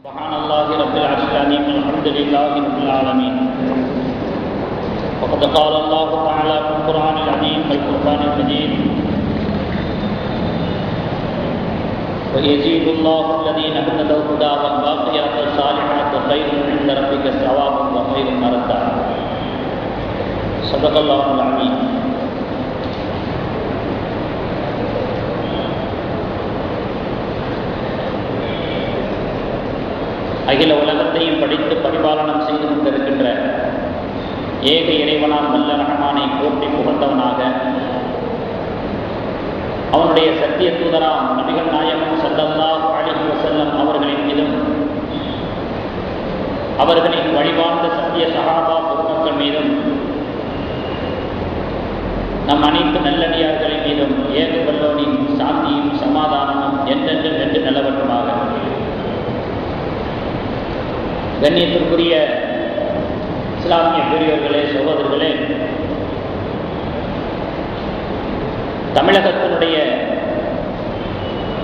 سبحان الله رب العرش العظيم الحمد لله رب العالمين وقد قال الله تعالى في القرآن العظيم والفرقان المجيد ويزيد الله الذين اهتدوا هدى والباقيات الصالحات خير عند ربك ثوابا وخير مردا صدق الله العظيم. அகில உலகத்தையும் படித்து பரிபாலனம் செய்து கொண்டிருக்கின்ற ஏக இறைவனாம் வல்ல ரஹ்மானை போற்றி புகழ்ந்தவனாக, அவனுடைய சத்திய தூதராம் நபிகள் நாயகம் ஸல்லல்லாஹு அலைஹி வஸல்லம் அவர்களின் மீதும், அவர்களின் வழிபார்ந்த சத்திய சஹாபா பொதுமக்கள் மீதும், நம் அனைத்து நல்லடியார்களின் மீதும் ஏக வல்லோனின் சாந்தியும் சமாதானமும் என்றென்றும் வென்று நிலவட்டுமாக. கண்ணியத்திற்குரிய இஸ்லாமிய பெரியவர்களே, சகோதரர்களே, தமிழகத்தினுடைய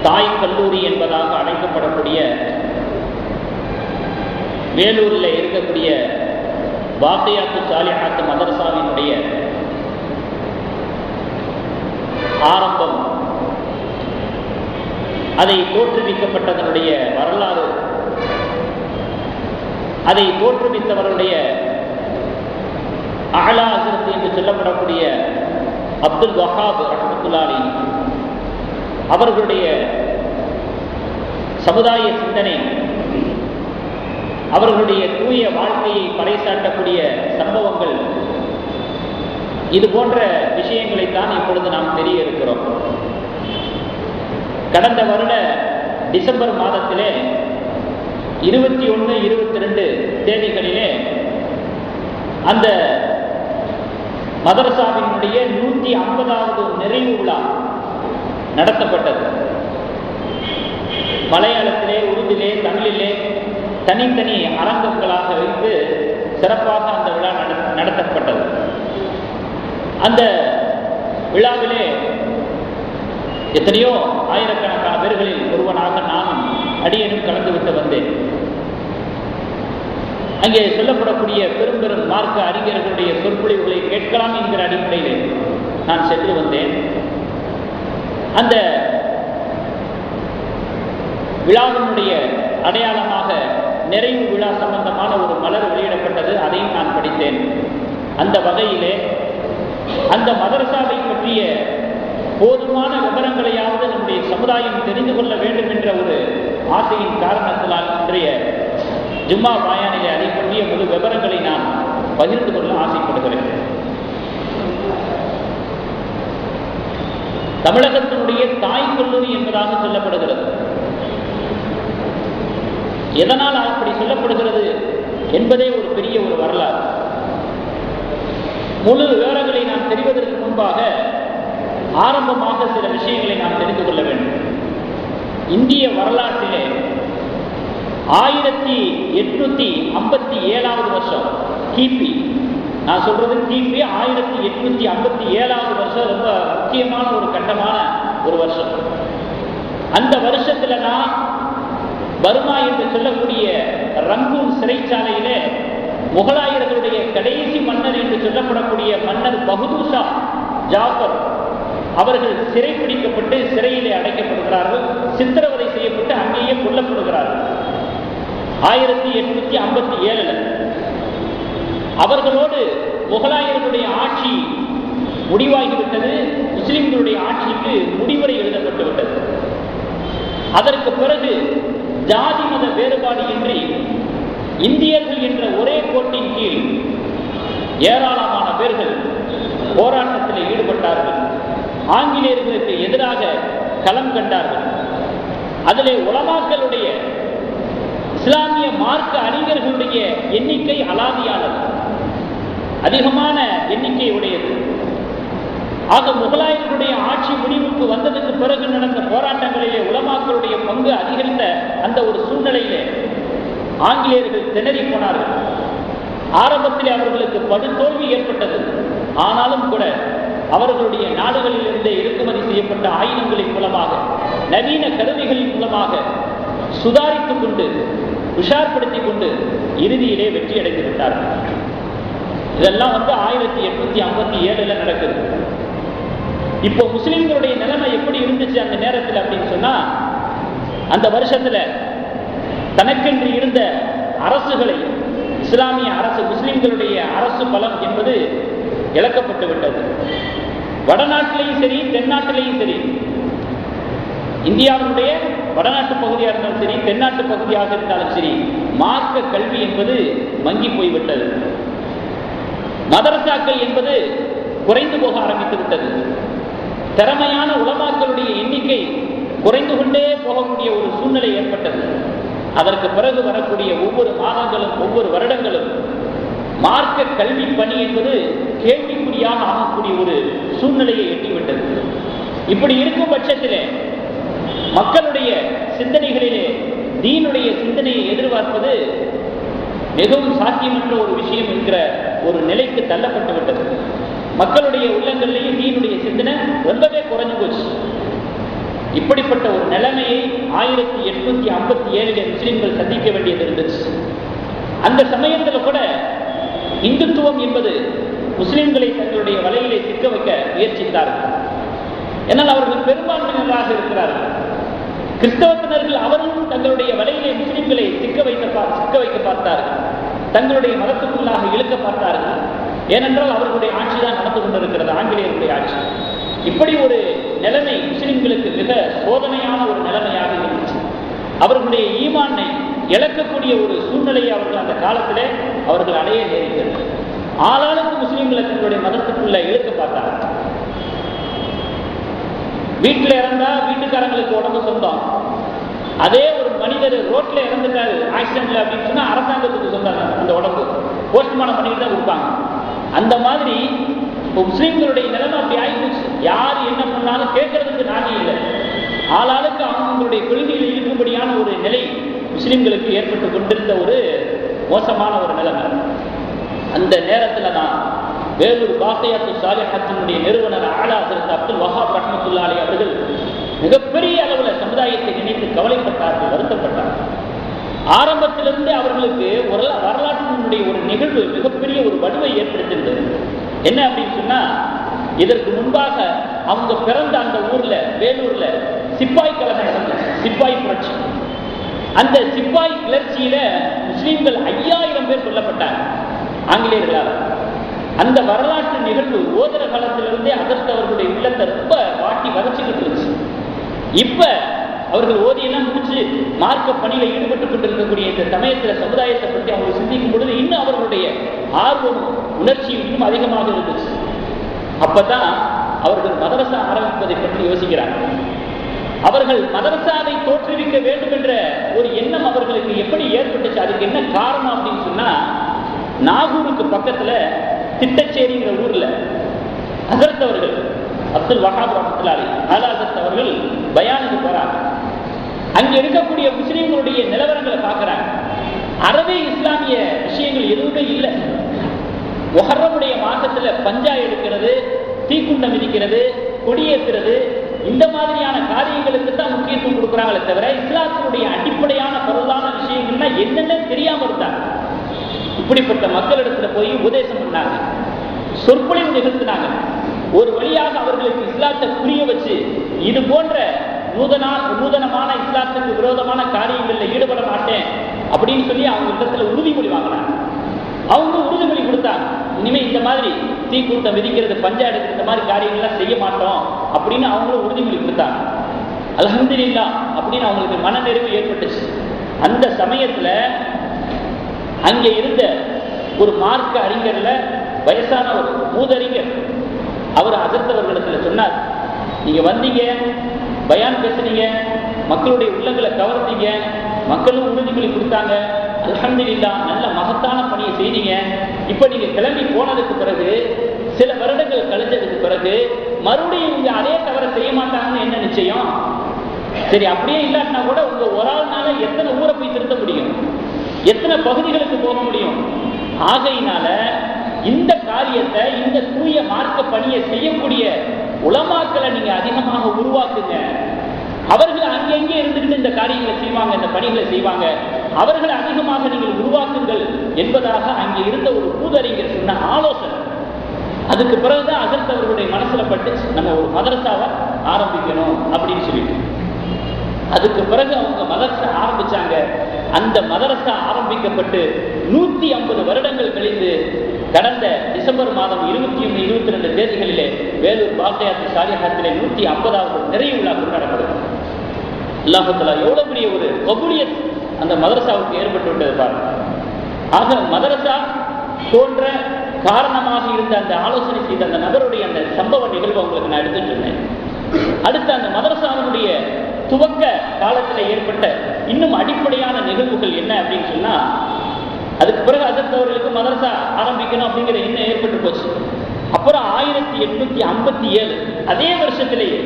தாய் கல்லூரி என்பதாக அழைக்கப்படக்கூடிய வேலூரில் இருக்கக்கூடிய பாக்கியாத்து சாலிஹாத்து மதரசாவினுடைய ஆரம்பம், அதை தோற்றுவிக்கப்பட்டதனுடைய வரலாறு, அதை தோற்றுவித்தவருடைய அலா ஹஸரத் என்று சொல்லப்படக்கூடிய அப்துல் வஹாப் ரஹ்மத்துல்லாஹி அவர்களுடைய சமுதாய சிந்தனை, அவர்களுடைய தூய வாழ்க்கையை பறைசாட்டக்கூடிய சம்பவங்கள், இது போன்ற விஷயங்களைத்தான் இப்பொழுது நாம் தெரிய இருக்கிறோம். கடந்த வருட டிசம்பர் மாதத்திலே 21, 22 தேதிகளிலே அந்த மதரசாவினுடைய 150வது நிறைவு விழா நடத்தப்பட்டது. மலையாளத்திலே, உருதிலே, தமிழிலே தனித்தனி அரங்கங்களாக வைத்து சிறப்பாக அந்த விழா நடத்தப்பட்டது. அந்த விழாவிலே எத்தனையோ ஆயிரக்கணக்கான பேர்களில் ஒருவனாக நானும் அடியேனும் கலந்துவிட்டு வந்தேன். அங்கே சொல்லப்படக்கூடிய பெரும் பெரும் மார்க்க அறிஞர்களுடைய சொற்பொழிவுகளை கேட்கலாம் என்கிற அடிப்படையிலே நான் சென்று வந்தேன். அந்த விழாவினுடைய அடையாளமாக நிறைவு விழா சம்பந்தமான ஒரு மலர் வெளியிடப்பட்டது. அதையும் நான் படித்தேன். அந்த வகையிலே அந்த மதரசாவை பற்றிய போதுமான விவரங்களையாவது நம்முடைய சமுதாயம் தெரிந்து கொள்ள வேண்டும் என்ற ஒரு ஆசையின் காரணத்தினால் இன்றைய ஜும்மா பயானிலே அதை பற்றிய முழு விவரங்களை நான் பகிர்ந்து கொள்ள ஆசைப்படுகிறேன். தமிழகத்தினுடைய தாய் கல்லூரி என்பதாக சொல்லப்படுகிறது. எதனால் அப்படி சொல்லப்படுகிறது என்பதே ஒரு பெரிய ஒரு வரலாறு. முழு விவரங்களை நாம் தெரிவதற்கு முன்பாக ஆரம்பமாக சில விஷயங்களை நாம் தெரிந்து கொள்ள வேண்டும். இந்திய வரலாற்றிலே 1857வது வருஷம் கிபி, நான் சொல்றது கிபி 1857வது வருஷம் ரொம்ப முக்கியமான ஒரு கட்டமான ஒரு வருஷம். அந்த வருஷத்துல தான் பர்மா என்று சொல்லக்கூடிய ரங்கூன் சிறைச்சாலையிலே முகலாயர்களுடைய கடைசி மன்னர் என்று சொல்லப்படக்கூடிய மன்னர் பகதூர் ஷா ஜாஃபர் அவர்கள் சிறைப்பிடிக்கப்பட்டு சிறையிலே அடைக்கப்படுகிறார்கள். சித்திரவதை செய்யப்பட்டு அங்கேயே கொல்லப்படுகிறார்கள். 1857 அவர்களோடு முகலாயர்களுடைய ஆட்சி முடிவாகிவிட்டது. முஸ்லிம்களுடைய ஆட்சிக்கு முடிவுரை எழுதப்பட்டு விட்டது. அதற்கு பிறகு ஜாதி மத வேறுபாடு இன்றி இந்தியர்கள் என்ற ஒரே கோட்டின் கீழ் ஏராளமான பேர்கள் போராட்டத்தில் ஈடுபட்டார்கள். ஆங்கிலேயர்களுக்கு எதிராக களம் கண்டார்கள். அதிலே உலமாக்களுடைய, இஸ்லாமிய மார்க்க அறிஞர்களுடைய எண்ணிக்கை அலாதியானது, அதிகமான எண்ணிக்கை உடையது. ஆக முகலாயர்களுடைய ஆட்சி முடிவுக்கு வந்ததுக்கு பிறகு நடந்த போராட்டங்களிலே உலமாக்களுடைய பங்கு அதிகரித்த அந்த ஒரு சூழ்நிலையிலே ஆங்கிலேயர்கள் திணறி போனார்கள். ஆரம்பத்தில் அவர்களுக்கு படுதோல்வி ஏற்பட்டது. ஆனாலும் கூட அவர்களுடைய நாடுகளில் இருந்து இறக்குமதி செய்யப்பட்ட ஆயுதங்களின் மூலமாக, நவீன கருவிகளின் மூலமாக சுதாரித்துக் கொண்டு உஷார்படுத்திக் கொண்டு இறுதியிலே வெற்றி அடைந்து விட்டார்கள். இதெல்லாம் 1857 நடக்குது. இப்போ முஸ்லிம்களுடைய நிலைமை எப்படி இருந்துச்சு அந்த நேரத்தில் அப்படின்னு சொன்னா, அந்த வருஷத்துல தனக்கென்று இருந்த அரசுகளை, இஸ்லாமிய அரசு, முஸ்லிம்களுடைய அரசு பலம் என்பது இழக்கப்பட்டு விட்டது. வடநாட்டிலையும் சரி தென்னாட்டிலையும் சரி, இந்தியாவினுடைய வடநாட்டு பகுதியாக இருந்தாலும் சரி தென்னாட்டு பகுதியாக இருந்தாலும் சரி, மார்க்க கல்வி என்பது மங்கி போய்விட்டது. மதரசாக்கள் என்பது குறைந்து போக ஆரம்பித்து விட்டது. திறமையான உலமாக்களுடைய எண்ணிக்கை குறைந்து கொண்டே போகக்கூடிய ஒரு சூழ்நிலை ஏற்பட்டது. அதற்கு பிறகு வரக்கூடிய ஒவ்வொரு மாதங்களும் ஒவ்வொரு வருடங்களும் மார்க்க கல்வி பணி என்பது கேள்விக்குறியாக ஆகக்கூடிய ஒரு சூழ்நிலையை எட்டிவிட்டது. இப்படி இருக்கும் பட்சத்திலே மக்களுடைய சிந்தனைகளிலே தீனுடைய சிந்தனையை எதிர்பார்ப்பது மிகவும் சாத்தியமற்ற ஒரு விஷயம் என்கிற ஒரு நிலைக்கு தள்ளப்பட்டு விட்டது. மக்களுடைய உள்ளங்களிலேயே தீனுடைய சிந்தனை ரொம்பவே குறைஞ்சு போச்சு. இப்படிப்பட்ட ஒரு நிலைமையை 1857 முஸ்லிம்கள் சந்திக்க வேண்டியது இருந்துச்சு. அந்த சமயத்தில் கூட இந்துத்துவம் என்பது முஸ்லிம்களை தங்களுடைய வலையிலே சிக்க வைக்க முயற்சித்தார்கள். என்னால் அவர்கள் பெரும்பான்மையினராக இருக்கிறார்கள். கிறிஸ்தவத்தினர்கள் அவர்களும் தங்களுடைய வலையிலே முஸ்லிம்களை சிக்க வைக்க பார்த்தார்கள். தங்களுடைய மதத்துக்குள்ளாக இழுக்க பார்த்தார்கள். ஏனென்றால் அவர்களுடைய ஆட்சி தான் நடந்து கொண்டிருக்கிறது, ஆங்கிலேயர்களுடைய ஆட்சி. இப்படி ஒரு நிலைமை முஸ்லிம்களுக்கு மிக சோதனையான ஒரு நிலைமையாக இருந்துச்சு. அவர்களுடைய ஈமானை இழக்கக்கூடிய ஒரு சூழ்நிலையை அவர்கள் அந்த காலத்திலே அவர்கள் அடைய நேரிட்டது. ஆளாளுக்கு முஸ்லிம்களை தங்களுடைய மதத்துக்குள்ள இழுக்க பார்த்தார்கள். வீட்டில் இறந்தா வீட்டுக்காரங்களுக்கு உடம்பு சொந்தம். அதே ஒரு மனிதர் ரோட்ல இறந்துட்டாரு ஆக்சிடென்ட்ல அப்படின்னு சொன்னா அரசாங்கத்துக்கு சொந்தம் அந்த உடம்பு, போஸ்ட்மார்ட்டம் பண்ணிட்டு தான் கொடுப்பாங்க. அந்த மாதிரி முஸ்லிம்களுடைய நிலைமை அப்படி ஆயிடுச்சு. யார் என்ன பண்ணாலும் கேட்கறதுக்கு நானே இல்லை. ஆளாளுக்கு அவங்களுடைய கொள்கையில் இருக்கும்படியான ஒரு நிலை முஸ்லிம்களுக்கு ஏற்பட்டு கொண்டிருந்த ஒரு மோசமான ஒரு நிலைமை. அந்த நேரத்தில் தான் வேலூர் பாக்கையாத்து சாலிஹத்தினுடைய நிறுவனர் ஆலா ஹஜ்ரத் அப்துல் வஹாப் ரஹ்மத்துல்லாஹி அலைஹி அவர்கள் மிகப்பெரிய அளவில் சமுதாயத்தை நினைத்து கவலைப்பட்டார்கள், வருத்தப்பட்டார்கள். ஆரம்பத்திலிருந்து அவர்களுக்கு ஒரு வரலாற்றினுடைய ஒரு நிகழ்வு மிகப்பெரிய ஒரு வடுவை ஏற்படுத்தியிருந்தது. என்ன அப்படின்னு சொன்னா, இதற்கு முன்பாக அவங்க பிறந்த அந்த ஊர்ல வேலூர்ல சிப்பாய் கழகம் நடந்தது, சிப்பாய் புரட்சி. அந்த சிப்பாய் கிளர்ச்சியில முஸ்லிம்கள் 5000 பேர் கொல்லப்பட்டாங்க ஆங்கிலேயர்களால். அந்த வரலாற்று நிகழ்வு ஓதர காலத்திலிருந்தே அதற்கு அவர்களுடைய உள்ளத்தை ரொம்ப வாட்டி வதச்சிக்கிட்டு இருந்துச்சு. இப்ப அவர்கள் ஓதியெல்லாம் முடிச்சு மார்க்க பணியில ஈடுபட்டுக் கொண்டிருக்கக்கூடிய இந்த சமயத்தில் சமுதாயத்தை பற்றி அவங்க சிந்திக்கும் பொழுது இன்னும் அவர்களுடைய ஆர்வம் உணர்ச்சியும் இன்னும் அதிகமாக இருந்துச்சு. அப்பதான் அவர்கள் மதரசா ஆரம்பிப்பதை பற்றி யோசிக்கிறாங்க. அவர்கள் மதரசாவை தோற்றுவிக்க வேண்டும் என்ற ஒரு எண்ணம் அவர்களுக்கு எப்படி ஏற்பட்டுச்சு, அதுக்கு என்ன காரணம் அப்படின்னு சொன்னா, நாகூருக்கு பக்கத்துல திட்டச்சேரிங்கிற ஊர்ல ஹஜ்ரத் அவர்கள் அப்துல் வஹாப் ரஹ்மத்துல்லாஹி அலைஹி ஹஜ்ரத் அவர்கள் பயானுக்கு போறாங்க. அங்க இருக்கக்கூடிய முஸ்லிம்களுடைய நிலவரங்களை பார்க்கிறாங்க. அறவே இஸ்லாமிய விஷயங்கள் எதுவுமே இல்லை. முஹர்ரமுடைய மாசத்துல பஞ்சா எடுக்கிறது, தீக்குண்டம் மிதிக்கிறது, கொடியேற்றுறது, இந்த மாதிரியான காரியங்களுக்கு தான் முக்கியத்துவம் கொடுக்குறாங்களே தவிர இஸ்லாத்தினுடைய அடிப்படையான பரவலான விஷயங்கள்னா என்னென்ன தெரியாம இருந்தாங்க. இப்படிப்பட்ட மக்களிடத்துல போய் உபதேசம் பண்ணாங்க, சொற்பொழிவு நிகழ்த்தினாங்க. ஒரு வழியாக அவர்களுக்கு இஸ்லாத்தை புரிய வச்சு இது போன்ற நூதனமான இஸ்லாத்துக்கு விரோதமான காரியங்களில் ஈடுபட மாட்டேன் அப்படின்னு சொல்லி அவங்க இடத்துல உறுதிமொழி வாங்கினாங்க. அவங்க உறுதிமொழி கொடுத்தாங்க, இனிமே இந்த மாதிரி தீக்கூட்டம் விதிக்கிறது, பஞ்சா எடுக்கிறது, இந்த மாதிரி காரியங்கள்லாம் செய்ய மாட்டோம் அப்படின்னு அவங்களும் உறுதிமொழி கொடுத்தாங்க. அல்ஹம்துலில்லாஹ் அப்படின்னு அவங்களுக்கு மனநிறைவு ஏற்பட்டுச்சு. அந்த சமயத்துல அங்கே இருந்த ஒரு மார்க்க அறிஞர்ல வயசான ஒரு மூதறிஞர், அவர் அகர்த்தவர்களிடத்துல சொன்னார், நீங்க வந்தீங்க, பயான் பேசுனீங்க, மக்களுடைய உள்ளங்களை கவர்ந்தீங்க, மக்களும் உறுதிமொழி கொடுத்தாங்க, அல்ஹம்துலில்லாஹ் நல்ல மகத்தான பணியை செய்தீங்க. இப்ப நீங்க கிளம்பி போனதுக்கு பிறகு சில வருடங்கள் கழிஞ்சதுக்கு பிறகு மறுபடியும் இங்க அதே தவற செய்ய மாட்டாங்கன்னு என்ன நிச்சயம்? சரி, அப்படியே இல்லாட்டினா கூட உங்க ஒரு ஆள்னால எத்தனை ஊரை போய் திருத்த முடியும், எத்தனை பகுதிகளுக்கு போக முடியும்? ஆகையினால இந்த காரியத்தை, இந்த தூய மார்க்க பணியை செய்யக்கூடிய உலமாக்களை நீங்க அதிகமாக உருவாக்குங்க. அவர்கள் அங்கங்கே இருந்துகிட்டு இந்த காரியங்களை செய்வாங்க, இந்த பணிகளை செய்வாங்க. அவர்களை அதிகமாக நீங்கள் உருவாக்குங்கள் என்பதாக அங்கே இருந்த ஒரு பூதறிஞர் சொன்ன ஆலோசனை. அதுக்கு பிறகுதான் ஹஜ்ரத் அவர்களுடைய மனசுல பட்டு நம்ம ஒரு மதரசாவை ஆரம்பிக்கணும் அப்படின்னு சொல்லிட்டு அதுக்கு பிறகு அவங்க மதரசா ஆரம்பிச்சாங்க. அந்த மதரசா ஆரம்பிக்கப்பட்டு 150 வருடங்கள் கழிந்து கடந்த டிசம்பர் மாதம் 21, 22 தேதிகளிலே வேலூர் பாக்கியாத்து சாலிஹாத்திலே 150வது நிறைவு விழா கொண்டாடப்படுது. அல்லாஹ் தஆலா எவ்வளவு பெரிய ஒரு கபூலியத் அந்த மதரசாவுக்கு ஏற்பட்டு விட்டது பாருங்க. ஆக மதரசா தோன்ற காரணமாக இருந்த அந்த ஆலோசனை செய்த அந்த நபருடைய அந்த சம்பவ நிகழ்வு உங்களுக்கு நான் எடுத்துட்டு இருந்தேன். அடுத்து அந்த மதரசாவுடைய துவக்க காலத்தில் ஏற்பட்ட இன்னும் அடிப்படையான நிகழ்வுகள் என்ன அப்படின்னு சொன்னா, அதுக்கு பிறகு ஹஜ்ரத் அவர்களுக்கு மதரசா ஆரம்பிக்கணும் அப்படிங்கிற எண்ணம் ஏற்பட்டு போச்சு. அப்புறம் 1857 அதே வருஷத்திலேயே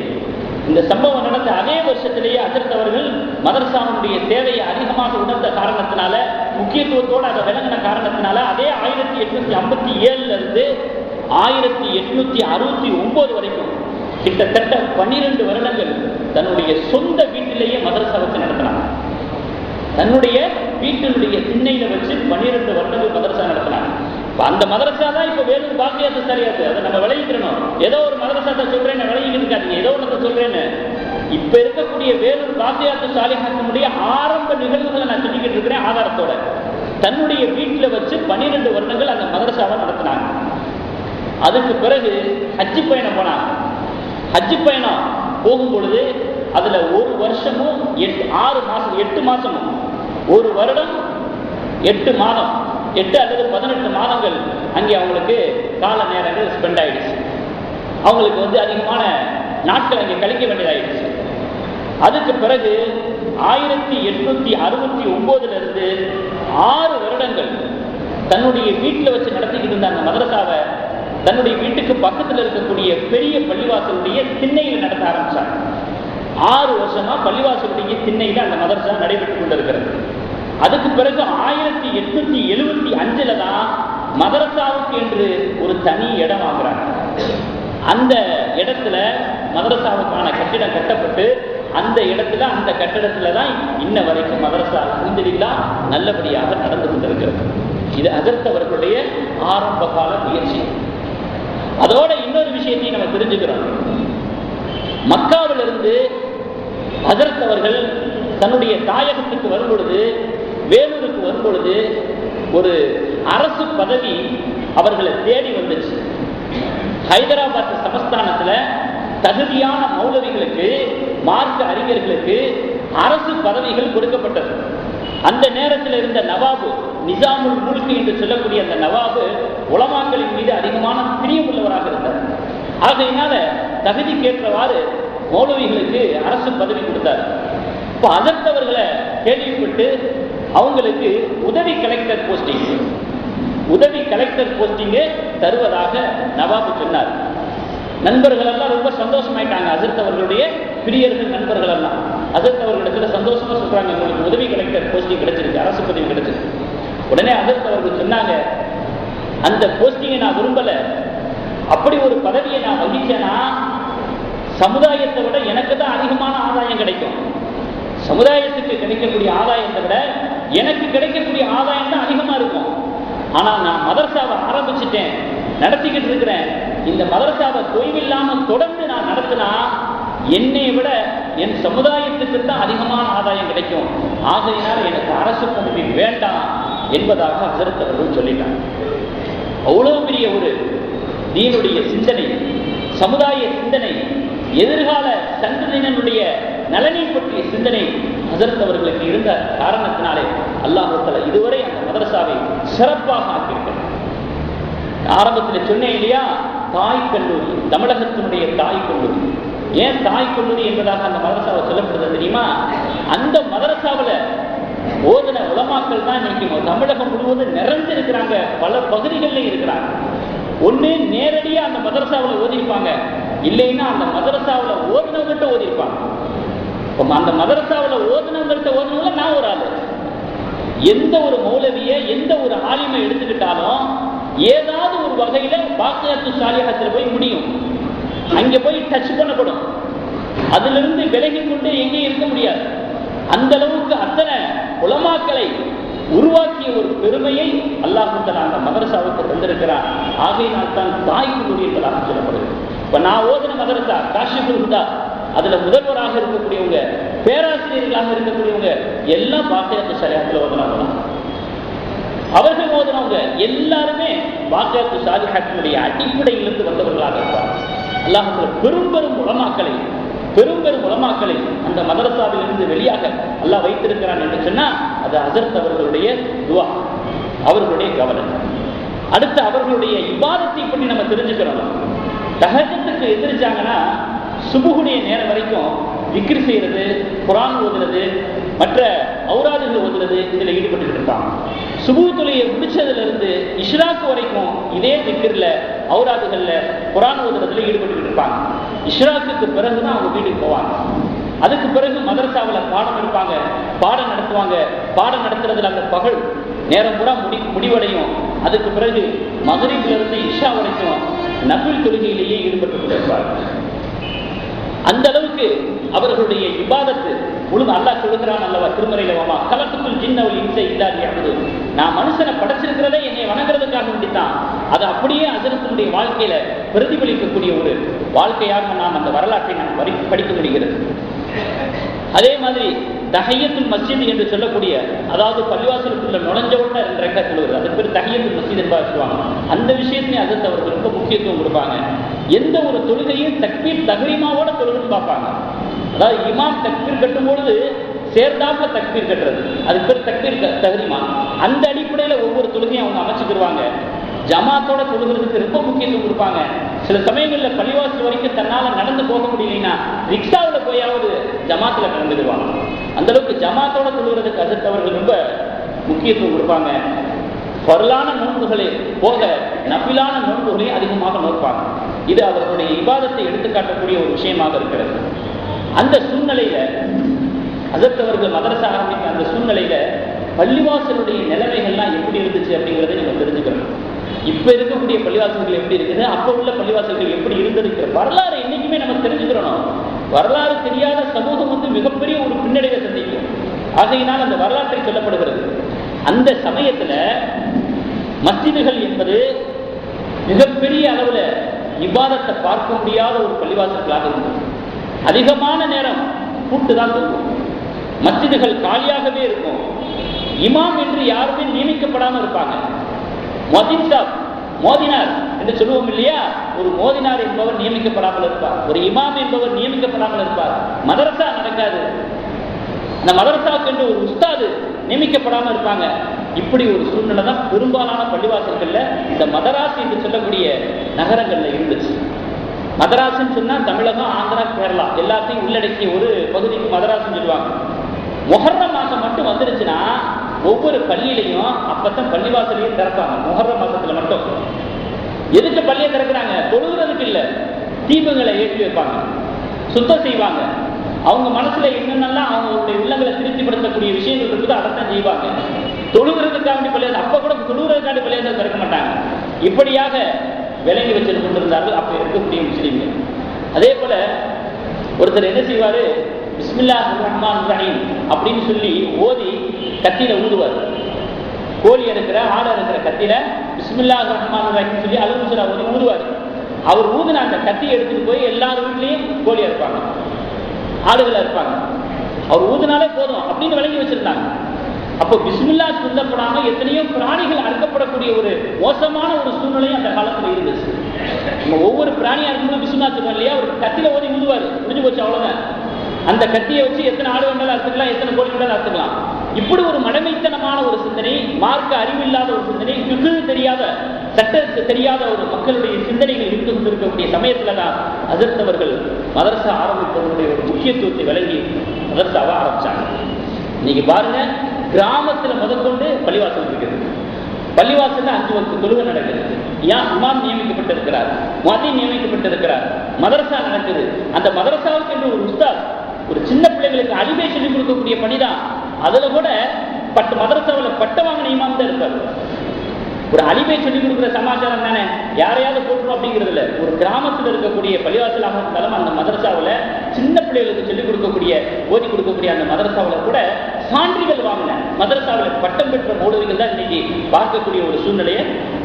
இந்த சம்பவம் நடந்த அதே வருஷத்திலேயே ஹஜ்ரத் அவர்கள் மதரசாவுடைய தேவையை அதிகமாக உணர்ந்த காரணத்தினால, முக்கியத்துவத்தோடு அதை விளங்கின காரணத்தினால அதே 1857 இருந்து 1869 வரைக்கும் கிட்டத்தட்ட 12 வருடங்கள் தன்னுடைய சொந்த வீட்டிலேயே மதரசாவுக்கு நடத்தினாங்க. தன்னுடைய வீட்டினுடைய திண்ணையில வச்சு 12 வருடங்கள் மதரசா நடத்தினாங்க. அந்த மதரசா தான் இப்ப வேலூர் பாக்கியாத்து சரியாது. அதை நம்ம விளைவிக்கிறோம். ஏதோ ஒரு மதரசாத்தை சொல்றேன்னு விளைவிக்கிட்டு இருக்காதீங்க, ஏதோ ஒன்று சொல்றேன்னு. இப்ப இருக்கக்கூடிய வேலூர் பாக்கியாத்து சாலிஹாத்தினுடைய ஆரம்ப நிகழ்வுகளை நான் சொல்லிக்கிட்டு இருக்கிறேன் ஆதாரத்தோட. தன்னுடைய வீட்டுல வச்சு 12 வருடங்கள் அந்த மதரசாவை நடத்தினாங்க. அதுக்கு பிறகு ஹஜ்ஜி பயணம் போனாங்க. ஹஜ்ஜி பயணம் போகும் பொழுது அதுல ஒரு வருஷமும் 8 மாசமும், ஒரு வருடம் 8 மாதம், 8 அல்லது 18 மாதங்கள் அங்கே அவங்களுக்கு கால நேரங்கள் ஸ்பெண்ட் ஆயிடுச்சு. அவங்களுக்கு அதிகமான நாட்கள் அங்கே கழிக்க வேண்டியதாயிடுச்சு. அதுக்கு பிறகு 1869 இருந்து 6 வருடங்கள் தன்னுடைய வீட்டில் வச்சு நடத்திக்கிட்டு இருந்த அந்த மதரசாவை தன்னுடைய வீட்டுக்கு பக்கத்தில் இருக்கக்கூடிய பெரிய பள்ளிவாசலுடைய திண்ணையில் நடத்த ஆரம்பிச்சாங்க. 6 வருஷமா பள்ளிவாசலுடைய திண்ணையில் அந்த மதரசா நடைபெற்றுக் கொண்டிருக்கிறது. அதுக்கு பிறகு 1875 தான் மதரசாவுக்கு என்று ஒரு தனி இடம் வாங்குறாங்க. அந்த இடத்துல மதரசாவுக்கான கட்டிடம் கட்டப்பட்டு அந்த இடத்துல அந்த கட்டிடத்துல தான் இன்ன வரைக்கும் மதரசா அல்ஹம்துலில்லாஹ் நல்லபடியாக நடந்து கொண்டிருக்கிறது. இது ஹஜ்ரத் அவர்களுடைய ஆரம்ப கால முயற்சி. அதோட இன்னொரு விஷயத்தையும் நம்ம தெரிஞ்சுக்கிறோம். மக்காவிலிருந்து ஹஜ்ரத் அவர்கள் தன்னுடைய தாயகத்துக்கு வரும் பொழுது, வேலூருக்கு வரும் பொழுது ஒரு அரசு பதவி அவர்களை தேடி வந்துச்சு. ஹைதராபாத் சமஸ்தானத்தில் தகுதியான மௌலவிகளுக்கு, மார்க்க அறிஞர்களுக்கு அரசு பதவிகள் கொடுக்கப்பட்டது. அந்த நேரத்தில் இருந்த நவாபு நிசாமுல் முல்க் என்று சொல்லக்கூடிய அந்த நவாபு உலமாக்களின் மீது அதிகமான பிரியமுள்ளவராக இருந்தார். ஆகையினால தகுதிக்கேற்றவாறு மௌலவிகளுக்கு அரசு பதவி கொடுத்தார். இப்போ ஹஜ்ரத் அவர்களை கேள்விப்பட்டு அவங்களுக்கு உதவி கலெக்டர் போஸ்டிங்கு தருவதாக நவாபு சொன்னார். நண்பர்கள் எல்லாம் ரொம்ப சந்தோஷமாயிட்டாங்க. ஹஜ்ரத் அவர்களுடைய பிரியர்கள் நண்பர்கள் எல்லாம் ஹஜ்ரத் அவர்களிடத்துல சந்தோஷமா சொல்றாங்க, உங்களுக்கு உதவி கலெக்டர் போஸ்டிங் கிடைச்சிருக்கு, அரசு பதவி கிடைச்சிருக்கு. உடனே ஹஜ்ரத் அவர்கள் சொன்னாங்க, அந்த போஸ்டிங்கை நான் விரும்பல. அப்படி ஒரு பதவியை நான் வகிச்சேன்னா சமுதாயத்தை விட எனக்கு தான் அதிகமான ஆதாயம் கிடைக்கும். சமுதாயத்துக்கு கிடைக்கக்கூடிய ஆதாயத்தை விட எனக்கு கிடைக்கக்கூடிய ஆதாயம் தான் அதிகமா இருக்கும். ஆனா நான் மதரசாவை ஆரம்பிச்சுட்டேன், நடத்திக்கிட்டு இருக்கிறேன். இந்த மதரசாவை தொய்வில்லாம தொடர்ந்து நான் நடத்தினா என்னை விட என் சமுதாயத்துக்கு தான் அதிகமான ஆதாயம் கிடைக்கும். ஆகையினால எனக்கு அரசு பதவி வேண்டாம் என்பதாக ஹஜ்ரத் அவர்கள் சொல்லிட்டாங்க. அவ்வளவு பெரிய ஒரு தீனுடைய சிந்தனை, சமுதாய சிந்தனை, எதிர்கால சந்ததியினருடைய நலனை பற்றிய சிந்தனை ஹஜ்ரத் அவர்களுக்கு இருந்த காரணத்தினாலே அல்லாஹ் தஆலா இதுவரை அந்த மதரசாவை சிறப்பாக ஆக்கியிருக்கிறார். ஆரம்பத்தில் சொன்னேன் இல்லையா, தாய் கல்லூரி, தமிழகத்தினுடைய தாய் கல்லூரி. ஏன் தாய் கல்லூரி என்பதாக அந்த மதரசாவை சொல்லப்படுது தெரியுமா? அந்த மதரசாவில் ஓதுன உலமாக்கள் தான் இன்னைக்கு தமிழகம் முழுவதும் நிறைஞ்சிருக்கிறாங்க. பல பகுதிகளில் இருக்கிறாங்க. ஒன்று நேரடியாக அந்த மதரசாவில் ஓதிருப்பாங்க, இல்லைன்னா அந்த மதரசாவில் ஓதுனவங்கள்ட்ட ஓதிருப்பாங்க. அந்த மதரசாவில் ஓதுனவங்கள்ட்ட நான் ஒரு ஆளு. எந்த ஒரு மௌலவிய, எந்த ஒரு ஆலிமை எடுத்துக்கிட்டாலும் ஏதாவது ஒரு வகையில பாக்கியாத்து சாலிஹாத்துல போய் முடியும், அங்க போய் டச் பண்ணப்படும். அதிலிருந்து விலகி கொண்டு எங்கேயும் இருக்க முடியாது. அந்த அளவுக்கு அத்தனை உலமாக்களை உருவாக்கிய ஒரு பெருமையை அல்லாஹ் தஆலா அந்த மதரசாவுக்கு தந்திருக்கிறார். ஆகையினால் தான் தாய்க்கு மொழி என்பதாக சொல்லப்படுது. இப்ப நான் ஓதுன மதரசா காஷிஃபுல் ஹுதா, அதுல முதல்வராக இருக்கக்கூடியவங்க, பேராசிரியர்களாக இருக்கக்கூடியவங்க எல்லாம் வாக்கியத்து ஷரிஅத்துல ஓதுனவங்க. அவர்கள் ஓதுனவங்க எல்லாருமே வாக்கியத்து ஷாலிஹாத்தினுடைய அடிப்படையிலிருந்து வந்தவர்களாக இருப்பார். அல்லாஹ் பெரும் பெரும் உலமாக்களை அந்த மதரசாவிலிருந்து வெளியாக அல்லாஹ் வைத்திருக்கிறான் என்று சொன்னா அது ஹஸரத் அவர்களுடைய துஆ, அவர்களுடைய கவனம். அடுத்து அவர்களுடைய இபாதத்தை பற்றி நம்ம தெரிஞ்சுக்கிறோம். தஹஜ்ஜுக்கு எந்திரிச்சாங்கன்னா சுபுஹுடைய நேரம் வரைக்கும் விக்ர் செய்யறது, குர்ஆன் ஓதுறது, மற்ற ஔராதுகள் ஓதுறது, இதில் ஈடுபட்டு இருப்பாங்க. சுபு தொழுகையை முடிச்சதுல இருந்து இஷ்ராக் வரைக்கும் இதே விக்ர்ல, ஔராதுகள்ல, குர்ஆன் ஓதுறதுல ஈடுபட்டு இருப்பாங்க. இஷ்ராக்குக்கு பிறகுதான் அவங்க வீட்டுக்கு போவாங்க. அதுக்கு பிறகு மதரசாவில் பாடம் எடுப்பாங்க, பாடம் நடத்துவாங்க. பாடம் நடத்துறதுல அந்த பகல் நேரம் பூரா முடிவடையும். அதுக்கு பிறகு மகரிப்ல இருந்து இஷா வரைக்கும் நஃபில் தொழுகையிலேயே ஈடுபட்டு கொண்டிருப்பார்கள். அந்த அளவுக்கு அவர்களுடைய இபாதத்து முழு அல்லாஹ் சொல்லுகிறான் அல்லவா திருமறையில, வமா கலத்துக்குள் ஜின்ன வல் இன்ஸ இல்லா லியஅபுதூன், நான் மனுஷனை படைச்சிருக்கிறதே என்னை வணங்குறதுக்காக வேண்டித்தான். அது அப்படியே ஹஸரத்துடைய வாழ்க்கையில பிரதிபலிக்கக்கூடிய ஒரு வாழ்க்கையாக நாம் அந்த வரலாற்றை நாம் படிக்க முடிகிறது. அதே மாதிரி தஹியத்துல் மஸ்ஜித் என்று சொல்லக்கூடிய, அதாவது பள்ளிவாசலுக்குள்ள நுழைஞ்ச உடனே 2 ரக்காத் தொழுகிறது, அது பேர் தஹியத்துல் மஸ்ஜித் என்பதாக சொல்லுவாங்க. அந்த விஷயத்தையும் ஹஸரத் அவர்கள் ரொம்ப முக்கியத்துவம் கொடுப்பாங்க. எந்த ஒரு தொழுகையும் தக்பீர் தஹ்ரீமாவோட தொழுகுன்னு பார்ப்பாங்க. அதாவது இமாம் தக்பீர் கட்டும் பொழுது சேர்ந்தாப்புல தக்பீர் கட்டுறது, அது பேர் தக்பீர் தஹ்ரீமா. அந்த அடிப்படையில் ஒவ்வொரு தொழுகையும் அவங்க அமைச்சுக்கிடுவாங்க. ஜமாத்தோட தொழுகிறதுக்கு ரொம்ப முக்கியத்துவம் கொடுப்பாங்க. சில சமயங்களில் பள்ளிவாசல் வரைக்கும் தன்னால நடந்து போக முடியலைன்னா ரிக்ஷாவில் போயாவது ஜமாத்துல கலந்துடுவாங்க. அந்த அளவுக்கு ஜமாத்தோட தொழுகிறதுக்கு ஹஸரத் அவர்கள் ரொம்ப முக்கியத்துவம் கொடுப்பாங்க. ஃபர்லான நோன்புகளை போக நஃபிலான நோன்புகளை அதிகமாக நோப்பாங்க. இது அவர்களுடைய இபாதத்தை எடுத்துக்காட்டக்கூடிய ஒரு விஷயமாக இருக்கிறது. அந்த சூழ்நிலையில ஹஸரத் அவர்கள் மதரசா ஆரம்பித்த அந்த சூழ்நிலையில பள்ளிவாசலுடைய நிலைமைகள்லாம் எப்படி இருந்துச்சு அப்படிங்கிறத நம்ம தெரிஞ்சுக்கணும். இப்ப இருக்கக்கூடிய பள்ளிவாசல்கள் எப்படி இருக்குது, அப்ப உள்ள பள்ளிவாசல்கள் எப்படி இருந்திருக்கிற வரலாறு என்னைக்குமே நம்ம தெரிஞ்சுக்கிறோம். வரலாறு தெரியாத சமூகம் மிகப்பெரிய ஒரு பின்னடைவை சந்திக்கும். ஆகையினால் அந்த வரலாற்றை சொல்லப்படுகிறது. அந்த சமயத்துல மஸ்ஜிதுகள் என்பது மிகப்பெரிய அளவுல இபாதத்தை பார்க்க முடியாத ஒரு பள்ளிவாசல்களாக இருந்தது. அதிகமான நேரம் கூட்டுதான் இருக்கும். மஸ்ஜிதுகள் காலியாகவே இருக்கும். இமாம் என்று யாருமே நியமிக்கப்படாமல் இருப்பாங்க. மொஹின் சாப், மோதினார் என்று சொல்லுவோம் இல்லையா, ஒரு மோதினார் என்பவர் நியமிக்கப்படாமல் இருப்பார், ஒரு இமாம் என்பவர் நியமிக்கப்படாமல் இருப்பார். மதரசா நடக்காது. அந்த மதரசாவுக்கு என்று ஒரு உஸ்தாது நியமிக்கப்படாமல் இருப்பாங்க. இப்படி ஒரு சூழ்நிலை தான் பெரும்பாலான பள்ளிவாசல்கள்ல இந்த மதராஸ் என்று சொல்லக்கூடிய நகரங்கள்ல இருந்துச்சு. மதராசுன்னு சொன்னா தமிழகம், ஆந்திரா, கேரளா எல்லாத்தையும் உள்ளடக்கிய ஒரு பகுதிக்கு மதராசுன்னு சொல்லுவாங்க. முஹர்ரம் மாசம் மட்டும் வந்துருச்சுன்னா ஒவ்வொரு பள்ளியிலையும் அப்பதான் பள்ளிவாசலையும் திறப்பாங்க. முஹர்ரம் மாசத்துல மட்டும். எதுக்கு பள்ளியை திறக்கிறாங்க? தொழுகிறதுக்கு இல்லை, தீபங்களை ஏற்றி வைப்பாங்க, சுத்தம் செய்வாங்க. அவங்க மனசுல என்னென்னலாம் அவங்களுடைய உள்ளங்களை திருப்திப்படுத்தக்கூடிய விஷயங்கள் இருக்குது அதைத்தான் செய்வாங்க. தொழுகிறதுக்காண்டி பள்ளியாசல், அப்ப கூட தொழுகிறதுக்காண்டி பள்ளியாசல் திறக்க மாட்டாங்க. இப்படியாக விளங்கி வச்சிருந்து கொண்டிருந்தார்கள் அப்ப இருக்கக்கூடிய முஸ்லீம்கள். அதே போல ஒருத்தர் என்ன செய்வாரு, பிஸ்மில்லாஹிர் ரஹ்மானிர் ரஹீம் அப்படின்னு சொல்லி ஓதி கத்தியில ஊதுவார். கோழி இருக்கிற ஆடை இருக்கிற கத்தியில பிஸ்மில்லாஹிர் ரஹ்மானிர் ரஹீம் சொல்லி அல்ஹம்துலில்லாஹ் ஓதி ஊதுவார். அவர் ஊதுன அந்த கத்தியை எடுத்துட்டு போய் எல்லார் வீட்லையும் கோழியா இருப்பாங்க, ஆடுகளா இருப்பாங்க. அவர் ஊதுனாலே போதும் அப்படின்னு விளங்கி வச்சிருந்தாங்க. அப்போ பிஸ்மில்லா சொல்லப்படாம எத்தனையோ பிராணிகள் அறுக்கப்படக்கூடிய ஒரு மோசமான ஒரு சூழ்நிலையும் அந்த காலத்துல இருந்துச்சு. நம்ம ஒவ்வொரு பிராணியா இருக்கும்போது பிஸ்மில்லா சொல்றோம் இல்லையா, ஒரு கத்தியில ஓதி ஊதுவாரு, முடிஞ்சு போச்சு, அவ்வளவுதான். அந்த கத்தியை வச்சு எத்தனை ஆடு வேண்டாலும் அறுத்துக்கலாம், எத்தனை கோழி வேண்டாலும் அறுத்துக்கலாம். இப்படி ஒரு மடமைத்தனமான ஒரு சிந்தனை, மார்க்க அறிவில்லாத ஒரு சிந்தனை, ஃபிக்ஹ் தெரியாத, சட்ட தெரியாத ஒரு மக்களுடைய சிந்தனைகள் இருந்து கொண்டிருக்கக்கூடிய சமயத்துல தான் ஹஸரத் அவர்கள் மதரசா ஆரம்பிப்பதனுடைய ஒரு முக்கியத்துவத்தை விளங்கி மதரசாவை ஆரம்பிச்சாங்க. இன்னைக்கு பாருங்க, கிராமத்துல முதற்கொண்டு பள்ளிவாசல் இருக்குது. பள்ளிவாசல்ல 5 வக்து தொழுகை நடக்குது. இமாம் நியமிக்கப்பட்டிருக்கிறார், முஅத்தின் நியமிக்கப்பட்டிருக்கிறார், மதரசா நடக்குது. அந்த மதரசாவுக்கு என்று ஒரு உஸ்தாத், ஒரு சின்ன பிள்ளைகளுக்கு அடிமை சொல்லிக் கொடுக்கக்கூடிய பணிதான். அதுல கூட மதரசாவில் பட்ட வாங்கின இமாம் தான் இருப்பார். ஒரு அலிமை சொல்லிக் கொடுக்குற சமாச்சாரம் தானே, யாரையாவது போட்டுரும் அப்படிங்கிறது இல்லை. ஒரு கிராமத்தில் இருக்கக்கூடிய பள்ளிவாசலாக இருந்தாலும் அந்த மதரசாவில் சின்ன பிள்ளைகளுக்கு சொல்லிக் கொடுக்கக்கூடிய ஓதி கொடுக்கக்கூடிய அந்த மதரசாவில் கூட சான்றிதழ் வாங்கின மதரசாவில் பட்டம் பெற்ற மௌலவிகள் தான் இன்னைக்கு பார்க்கக்கூடிய ஒரு சூழ்நிலையை